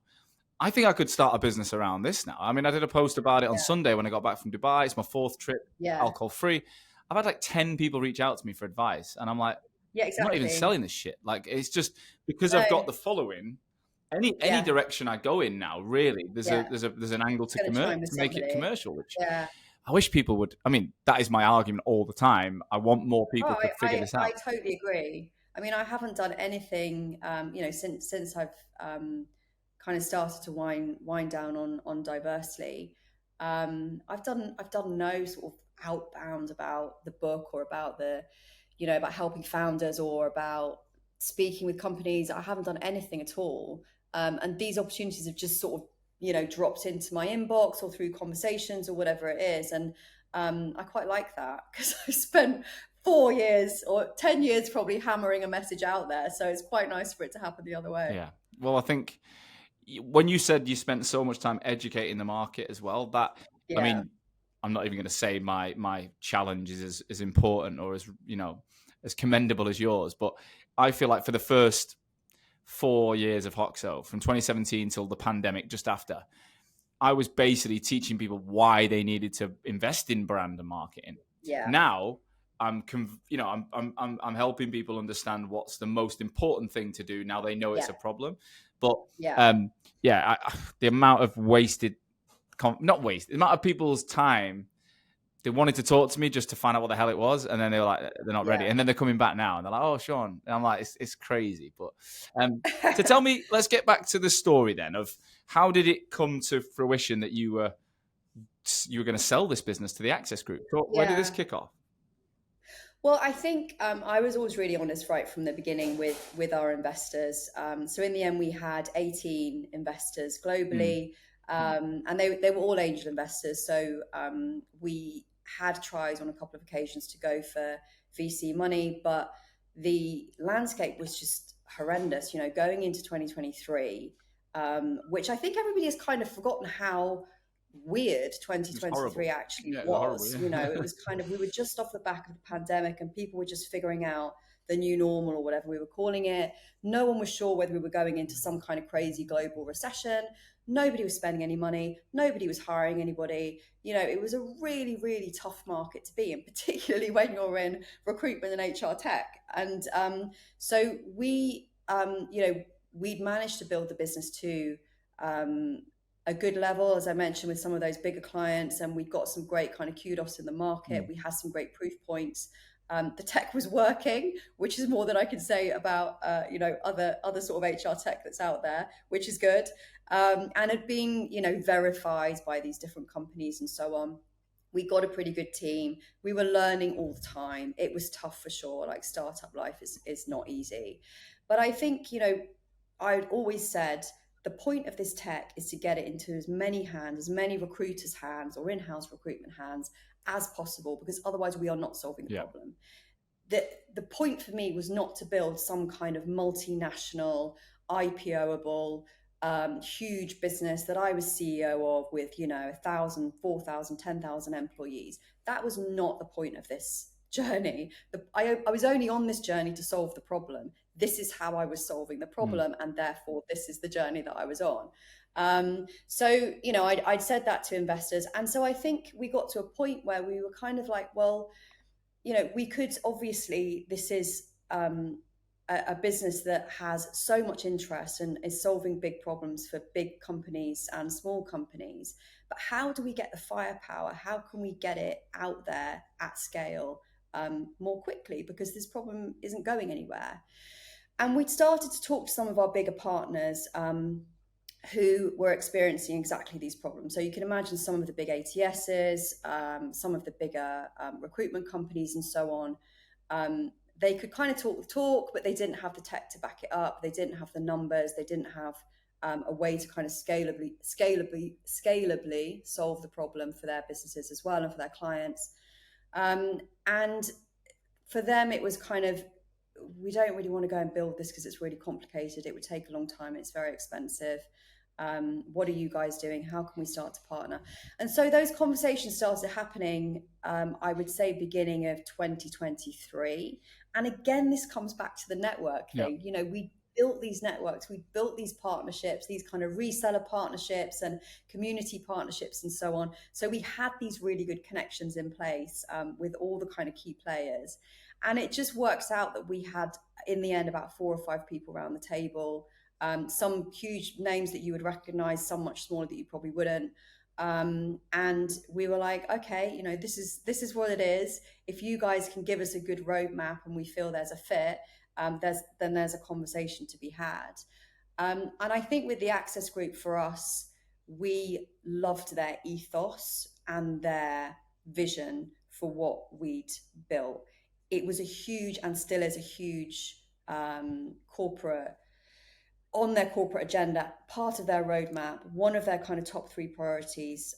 I think I could start a business around this now. I did a post about it on Sunday when I got back from Dubai. It's my 4th trip, alcohol free. I've had like 10 people reach out to me for advice. And I'm like, exactly. I'm not even selling this shit. Like, it's just because I've got the following, any direction I go in now, really, there's an angle to make it commercial, which I wish people would. I mean, that is my argument all the time. I want more people to figure this out. I totally agree. I mean, I haven't done anything, since I've kind of started to wind down on Diversely. I've done no sort of outbound about the book or about about helping founders or about speaking with companies. I haven't done anything at all. And these opportunities have just sort of, dropped into my inbox or through conversations or whatever it is. And I quite like that, because I spent 4 years or 10 years probably hammering a message out there. So it's quite nice for it to happen the other way. Yeah. Well, I think when you said you spent so much time educating the market as well, I mean, I'm not even going to say my challenge is as important or as commendable as yours, but I feel like for the first 4 years of Hoxo, from 2017 till the pandemic just after, I was basically teaching people why they needed to invest in brand and marketing. Yeah. Now I'm helping people understand what's the most important thing to do. Now they know it's a problem, but the amount of the amount of people's time. They wanted to talk to me just to find out what the hell it was, and then they were like, they're not ready, and then they're coming back now, and they're like, "Oh, Sean," and I'm like, "It's crazy." But so tell me, let's get back to the story then of how did it come to fruition that you were going to sell this business to the Access Group? Where did this kick off? Well, I think I was always really honest right from the beginning with our investors. So in the end, we had 18 investors globally, and they were all angel investors. So we had tries on a couple of occasions to go for VC money, but the landscape was just horrendous, going into 2023, which I think everybody has kind of forgotten how weird 2023 actually was. It was kind of, we were just off the back of the pandemic and people were just figuring out the new normal or whatever we were calling it. No one was sure whether we were going into some kind of crazy global recession. Nobody was spending any money. Nobody was hiring anybody. It was a really, really tough market to be in, particularly when you're in recruitment and HR tech. And so we, we'd managed to build the business to a good level, as I mentioned, with some of those bigger clients, and we got some great kind of kudos in the market. We had some great proof points. The tech was working, which is more than I can say about other sort of HR tech that's out there, which is good. And had been verified by these different companies and so on. We got a pretty good team. We were learning all the time. It was tough for sure. Like, startup life is not easy. But I think, I'd always said the point of this tech is to get it into as many hands, as many recruiters' hands or in-house recruitment hands as possible, because otherwise we are not solving the problem. The point for me was not to build some kind of multinational, IPO-able, huge business that I was CEO of with, 1,000, 4,000, 10,000 employees. That was not the point of this journey. I was only on this journey to solve the problem. This is how I was solving the problem, and therefore this is the journey that I was on. So I'd said that to investors, and so I think we got to a point where we were kind of like, well, we could, obviously this is a business that has so much interest and is solving big problems for big companies and small companies, but how do we get the firepower? How can we get it out there at scale more quickly, because this problem isn't going anywhere? And we'd started to talk to some of our bigger partners who were experiencing exactly these problems. So you can imagine some of the big ATSs, some of the bigger recruitment companies and so on. They could kind of talk the talk, but they didn't have the tech to back it up. They didn't have the numbers. They didn't have a way to kind of scalably solve the problem for their businesses as well and for their clients. And for them, it was kind of, we don't really want to go and build this because it's really complicated. It would take a long time. It's very expensive. What are you guys doing? How can we start to partner? And so those conversations started happening, I would say, beginning of 2023. And again, this comes back to the network thing. We built these networks, we built these partnerships, these kind of reseller partnerships and community partnerships and so on. So we had these really good connections in place with all the kind of key players. And it just works out that we had, in the end, about 4 or 5 people around the table some huge names that you would recognize, some much smaller that you probably wouldn't. And we were like, okay, this is what it is. If you guys can give us a good roadmap and we feel there's a fit, there's a conversation to be had. And I think with the Access Group, for us, we loved their ethos and their vision for what we'd built. It was a huge, and still is a huge, corporate, on their corporate agenda, part of their roadmap, one of their kind of top 3 priorities,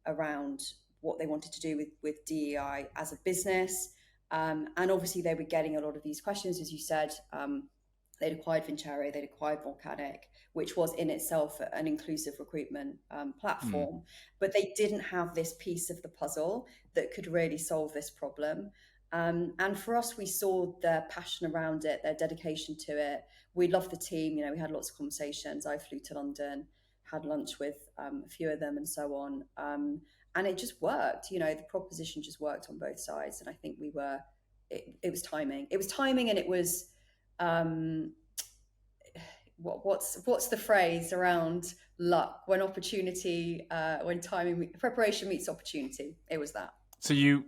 around what they wanted to do with DEI as a business. And obviously they were getting a lot of these questions, as you said. They'd acquired Vincere, they'd acquired Volcanic, which was in itself an inclusive recruitment platform. But they didn't have this piece of the puzzle that could really solve this problem. And for us, we saw their passion around it, their dedication to it. We loved the team. We had lots of conversations. I flew to London, had lunch with a few of them and so on. And it just worked. The proposition just worked on both sides. And I think it was timing. It was timing, and it was, what's the phrase around luck? When preparation meets opportunity. It was that. So you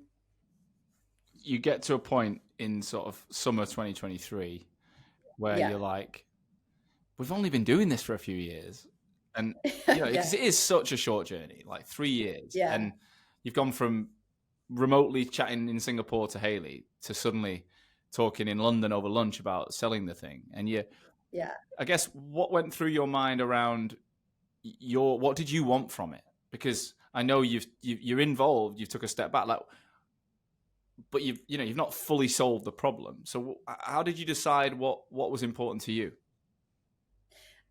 get to a point in sort of summer 2023 where you're like, we've only been doing this for a few years. And, because it is such a short journey, like 3 years. Yeah. And you've gone from remotely chatting in Singapore to Hayley to suddenly talking in London over lunch about selling the thing. And I guess what went through your mind around what did you want from it? Because I know you're involved, you took a step back, but you've not fully solved the problem. So how did you decide what was important to you?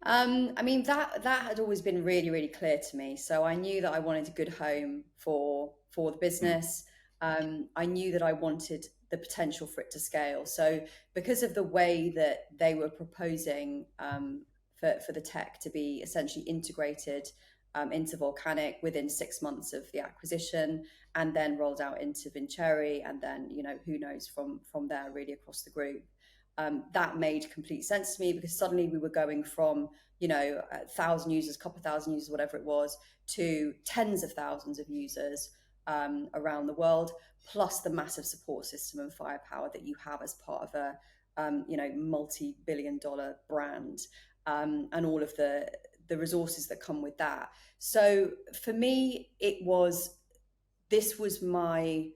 I mean, that had always been really, really clear to me. So I knew that I wanted a good home for the business. I knew that I wanted the potential for it to scale. So because of the way that they were proposing for the tech to be essentially integrated into Volcanic within 6 months of the acquisition, and then rolled out into Vincere, and then who knows from there really across the group. That made complete sense to me, because suddenly we were going from 1,000 users, couple thousand users, whatever it was, to tens of thousands of users around the world, plus the massive support system and firepower that you have as part of a multi-billion-dollar brand, and all of the resources that come with that. So for me, this was my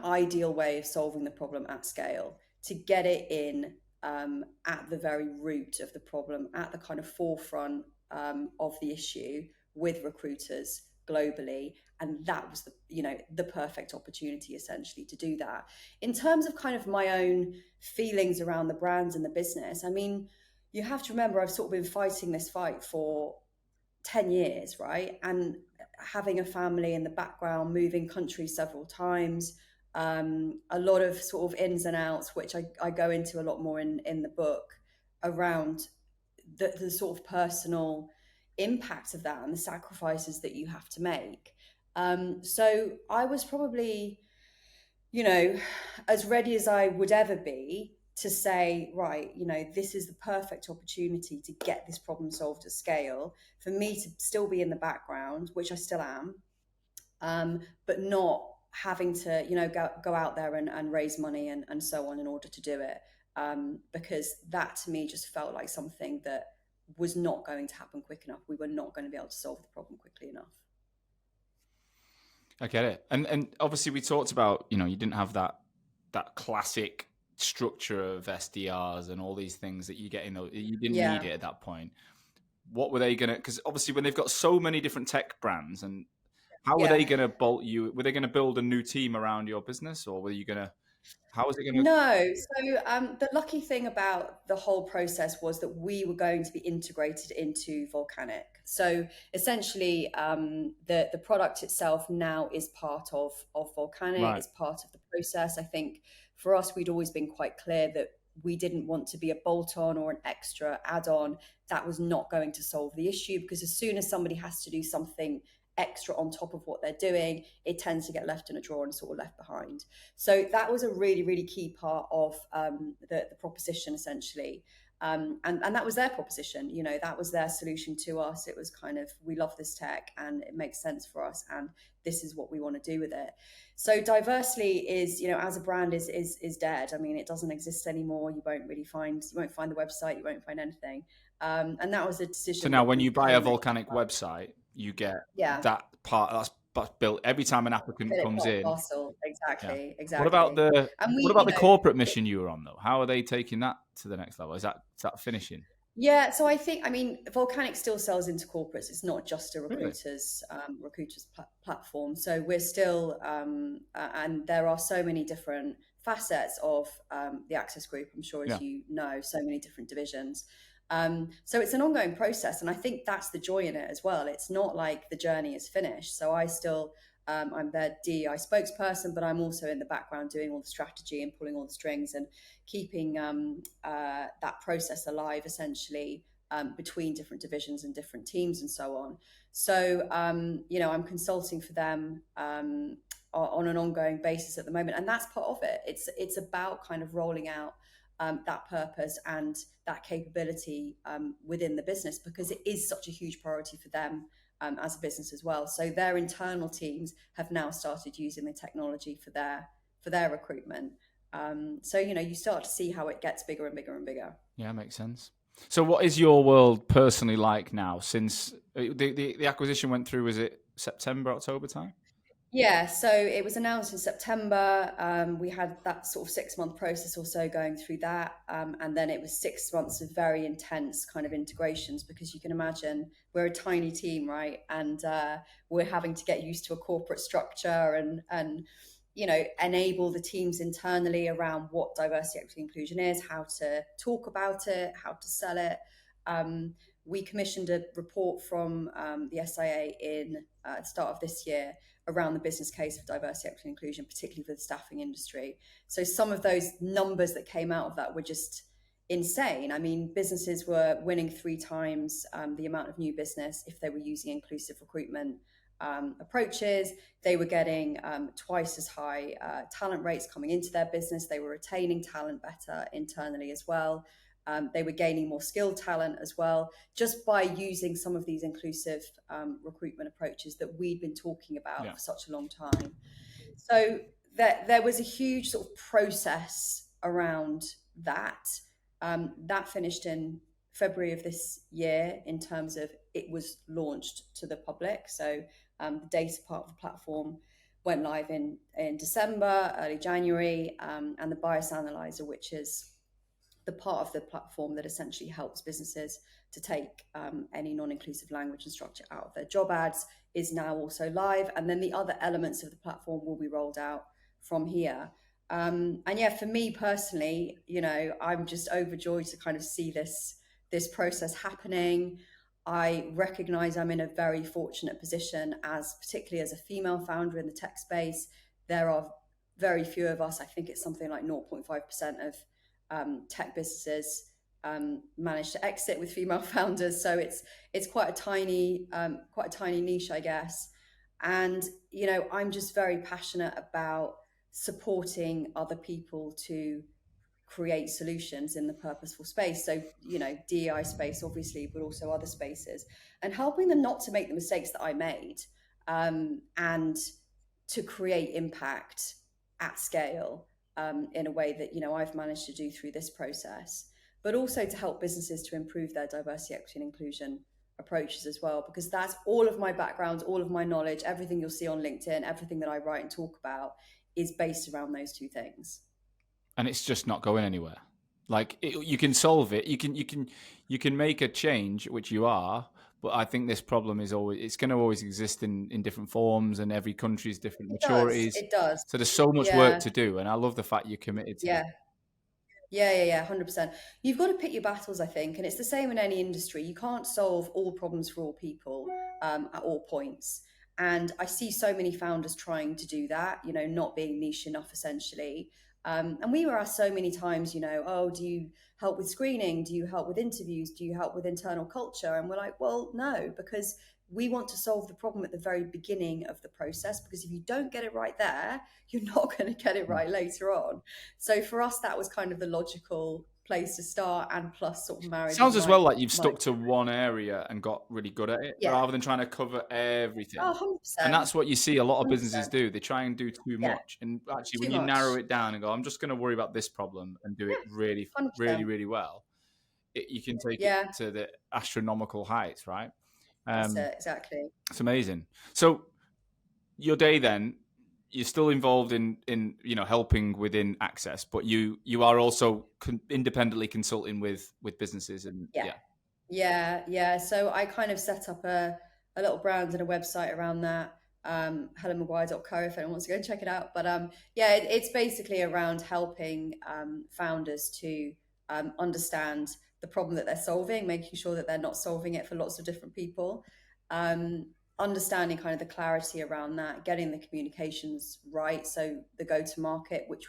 ideal way of solving the problem at scale, to get it in at the very root of the problem, at the kind of forefront of the issue with recruiters globally. And that was the perfect opportunity essentially to do that. In terms of kind of my own feelings around the brands and the business, I mean, you have to remember, I've sort of been fighting this fight for 10 years, right? And having a family in the background, moving countries several times, a lot of sort of ins and outs, which I go into a lot more in the book, around the sort of personal impact of that and the sacrifices that you have to make. So I was probably, as ready as I would ever be to say, right, this is the perfect opportunity to get this problem solved at scale, for me to still be in the background, which I still am, but not having to, go out there and raise money and so on in order to do it. Because that to me just felt like something that was not going to happen quick enough. We were not going to be able to solve the problem quickly enough. I get it. And obviously we talked about, you didn't have that classic structure of SDRs and all these things that you get you didn't need it at that point. What were they going to, because obviously when they've got so many different tech brands, and how were they going to bolt you? Were they going to build a new team around your business, or were you going to, how was it going to? No. So the lucky thing about the whole process was that we were going to be integrated into Volcanic. So essentially, the product itself now is part of Volcanic. Right. It's part of the process. I think for us, we'd always been quite clear that we didn't want to be a bolt-on or an extra add-on. That was not going to solve the issue, because as soon as somebody has to do something extra on top of what they're doing, it tends to get left in a drawer and sort of left behind. So that was a really, really key part of the proposition, essentially. And that was their proposition, you know, that was their solution to us. It was kind of, we love this tech and it makes sense for us, and this is what we want to do with it. So Diversely is, you know, as a brand is dead. I mean, it doesn't exist anymore. You won't find the website, you won't find anything. And that was a decision. So now when you buy a Volcanic website, you get that part that's built every time an applicant comes in. Parcel. Exactly. What about the corporate mission you were on though? How are they taking that to the next level? Is that finishing? Yeah, so I think, I mean, Volcanic still sells into corporates. It's not just a recruiters platform. So we're still, and there are so many different facets of the Access Group, I'm sure, as you know, so many different divisions. So it's an ongoing process, and I think that's the joy in it as well. It's not like the journey is finished. So I still, I'm their DEI spokesperson, but I'm also in the background doing all the strategy and pulling all the strings and keeping that process alive, essentially, between different divisions and different teams and so on. So, you know, I'm consulting for them on an ongoing basis at the moment, and that's part of it. It's about kind of rolling out that purpose and that capability within the business, because it is such a huge priority for them as a business as well. So their internal teams have now started using the technology for their recruitment. So, you know, you start to see how it gets bigger and bigger and bigger. Yeah, makes sense. So what is your world personally like now since the acquisition went through? Was it September, October time? Yeah, so it was announced in September. We had that sort of 6-month process or so going through that. And then it was 6 months of very intense kind of integrations, because you can imagine we're a tiny team, right? And we're having to get used to a corporate structure and you know, enable the teams internally around what diversity, equity, inclusion is, how to talk about it, how to sell it. We commissioned a report from the SIA in the start of this year around the business case for diversity, equity, and inclusion, particularly for the staffing industry. So some of those numbers that came out of that were just insane. I mean, businesses were winning 3 times the amount of new business if they were using inclusive recruitment approaches. They were getting twice as high talent rates coming into their business. They were retaining talent better internally as well. They were gaining more skilled talent as well, just by using some of these inclusive recruitment approaches that we'd been talking about for such a long time. So there was a huge sort of process around that. That finished in February of this year in terms of it was launched to the public. So the data part of the platform went live in December, early January, and the bias analyzer, which is the part of the platform that essentially helps businesses to take any non-inclusive language and structure out of their job ads, is now also live. And then the other elements of the platform will be rolled out from here. And yeah, for me personally, you know, I'm just overjoyed to kind of see this process happening. I recognize I'm in a very fortunate position, as particularly as a female founder in the tech space. There are very few of us. I think it's something like 0.5% of tech businesses manage to exit with female founders. So it's quite a tiny niche, I guess. And, you know, I'm just very passionate about supporting other people to create solutions in the purposeful space. So, you know, DEI space, obviously, but also other spaces, and helping them not to make the mistakes that I made, and to create impact at scale in a way that, you know, I've managed to do through this process, but also to help businesses to improve their diversity, equity, and inclusion approaches as well, because that's all of my background, all of my knowledge, everything you'll see on LinkedIn, everything that I write and talk about is based around those 2 things. And it's just not going anywhere. Like you can solve it, you can make a change, which you are, but I think this problem is it's going to always exist in different forms, and every country's different maturities. It does. So there's so much work to do, and I love the fact you're committed to that. Yeah, 100%. You've got to pick your battles, I think, and it's the same in any industry. You can't solve all problems for all people at all points. And I see so many founders trying to do that, you know, not being niche enough, essentially. And we were asked so many times, you know, oh, do you help with screening? Do you help with interviews? Do you help with internal culture? And we're like, well, no, because we want to solve the problem at the very beginning of the process, because if you don't get it right there, you're not going to get it right later on. So for us, that was kind of the logical place to start, and plus sort of married. Sounds as well like you've stuck to one area and got really good at it, rather than trying to cover everything. Oh, 100%. And that's what you see a lot of businesses do. They try and do too much. And actually, when you narrow it down and go, I'm just going to worry about this problem and do it really, 100%. really well, you can take it to the astronomical heights, right? That's it, exactly. It's amazing. So your day then, you're still involved in helping within Access, but you are also independently consulting with businesses and yeah. So I kind of set up a little brand and a website around that, helenmcguire.co, if anyone wants to go and check it out. But it's basically around helping founders to understand the problem that they're solving, making sure that they're not solving it for lots of different people, understanding kind of the clarity around that, getting the communications right. So the go-to-market, which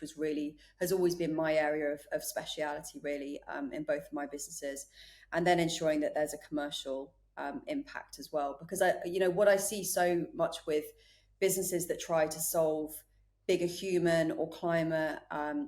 has always been my area of speciality, really, in both of my businesses, and then ensuring that there's a commercial impact as well. Because what I see so much with businesses that try to solve bigger human or climate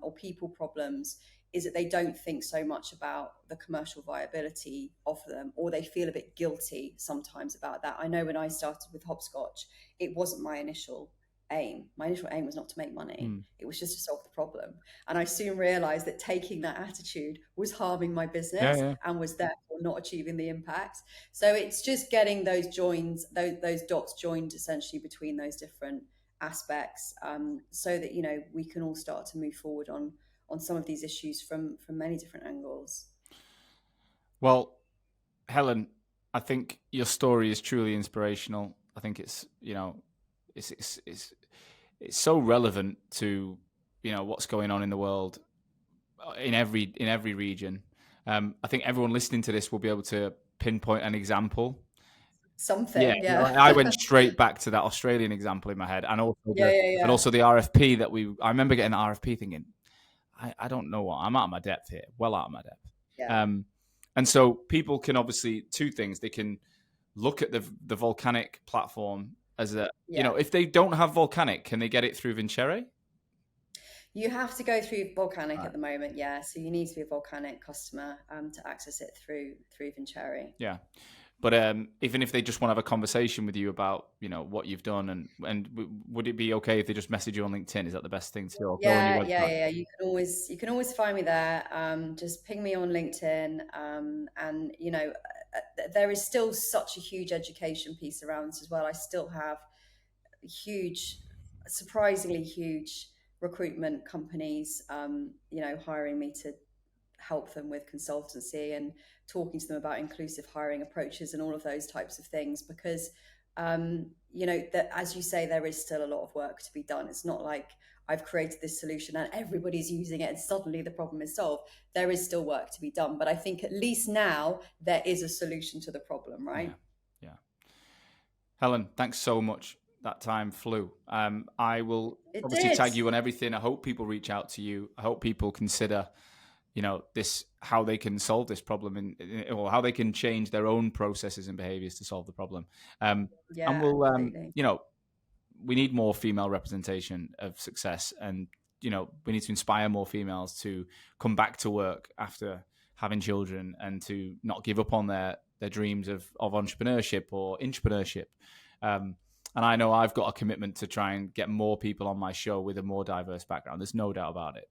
or people problems is that they don't think so much about the commercial viability of them, or they feel a bit guilty sometimes about that. I know when I started with Hopscotch, it wasn't my initial aim. My initial aim was not to make money. It was just to solve the problem. And I soon realized that taking that attitude was harming my business and was therefore not achieving the impact. So it's just getting those dots joined essentially between those different aspects, so that, we can all start to move forward on some of these issues from many different angles. Well, Helen, I think your story is truly inspirational. I think it's so relevant to what's going on in the world in every region. I think everyone listening to this will be able to pinpoint an example. Something, I went straight back to that Australian example in my head, and also the RFP that I remember getting the RFP thinking, I don't know what, I'm out of my depth here, well out of my depth. Yeah. And so people can obviously, two things, they can look at the volcanic platform as if they don't have volcanic, can they get it through Vincere? You have to go through volcanic at the moment, so you need to be a volcanic customer to access it through Vincere. Yeah. But even if they just want to have a conversation with you about, what you've done, and would it be okay if they just message you on LinkedIn? Is that the best thing to do? Yeah. You can always find me there. Just ping me on LinkedIn. And there is still such a huge education piece around this as well. I still have surprisingly huge recruitment companies, hiring me to help them with consultancy and talking to them about inclusive hiring approaches and all of those types of things, because that, as you say, there is still a lot of work to be done. It's not like I've created this solution and everybody's using it and suddenly the problem is solved. There is still work to be done, but I think at least now there is a solution to the problem, right? Yeah. Helen, thanks so much. That time flew. I will obviously tag you on everything. I hope people reach out to you. I hope people consider how they can solve this problem or how they can change their own processes and behaviors to solve the problem. And we'll, we need more female representation of success, and, we need to inspire more females to come back to work after having children and to not give up on their dreams of entrepreneurship or intrapreneurship. And I know I've got a commitment to try and get more people on my show with a more diverse background. There's no doubt about it,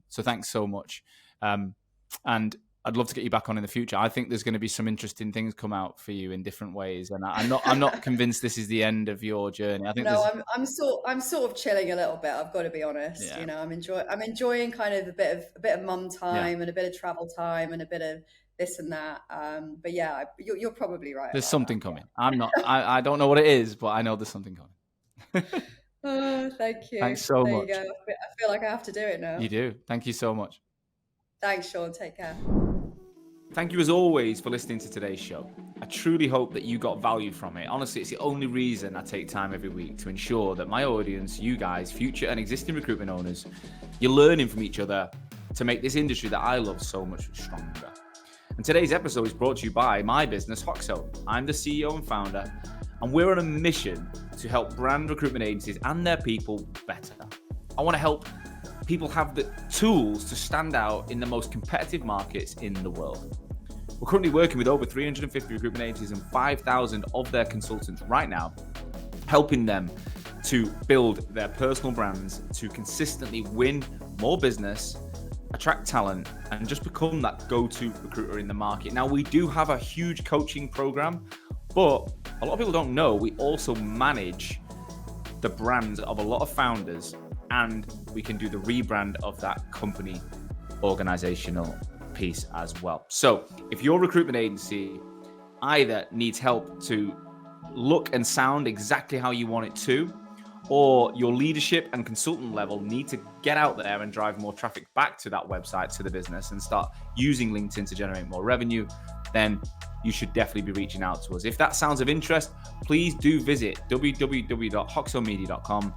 So thanks so much. And I'd love to get you back on in the future. I think there's going to be some interesting things come out for you in different ways. And I'm not convinced this is the end of your journey. I think I'm sort of chilling a little bit. I've got to be honest. Yeah. I'm enjoying kind of a bit of mum time and a bit of travel time and a bit of this and that. But yeah, you're probably right. There's something coming. I don't know what it is, but I know there's something coming. Oh, thank you. Thanks so much. You go. I feel like I have to do it now. You do. Thank you so much. Thanks, Sean. Take care. Thank you as always for listening to today's show. I truly hope that you got value from it. Honestly, it's the only reason I take time every week to ensure that my audience, you guys, future and existing recruitment owners, you're learning from each other to make this industry that I love so much stronger. And today's episode is brought to you by my business, Hoxo. I'm the CEO and founder, and we're on a mission to help brand recruitment agencies and their people better. I want to help people have the tools to stand out in the most competitive markets in the world. We're currently working with over 350 recruitment agencies and 5,000 of their consultants right now, helping them to build their personal brands, to consistently win more business, attract talent, and just become that go-to recruiter in the market. Now, we do have a huge coaching program, but a lot of people don't know we also manage the brands of a lot of founders, and we can do the rebrand of that company organizational piece as well. So if your recruitment agency either needs help to look and sound exactly how you want it to, or your leadership and consultant level need to get out there and drive more traffic back to that website, to the business, and start using LinkedIn to generate more revenue, then you should definitely be reaching out to us. If that sounds of interest, please do visit www.hoxomedia.com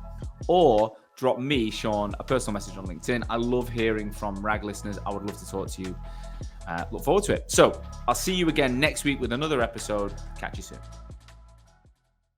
or drop me, Sean, a personal message on LinkedIn. I love hearing from RAG listeners. I would love to talk to you. Look forward to it. So I'll see you again next week with another episode. Catch you soon.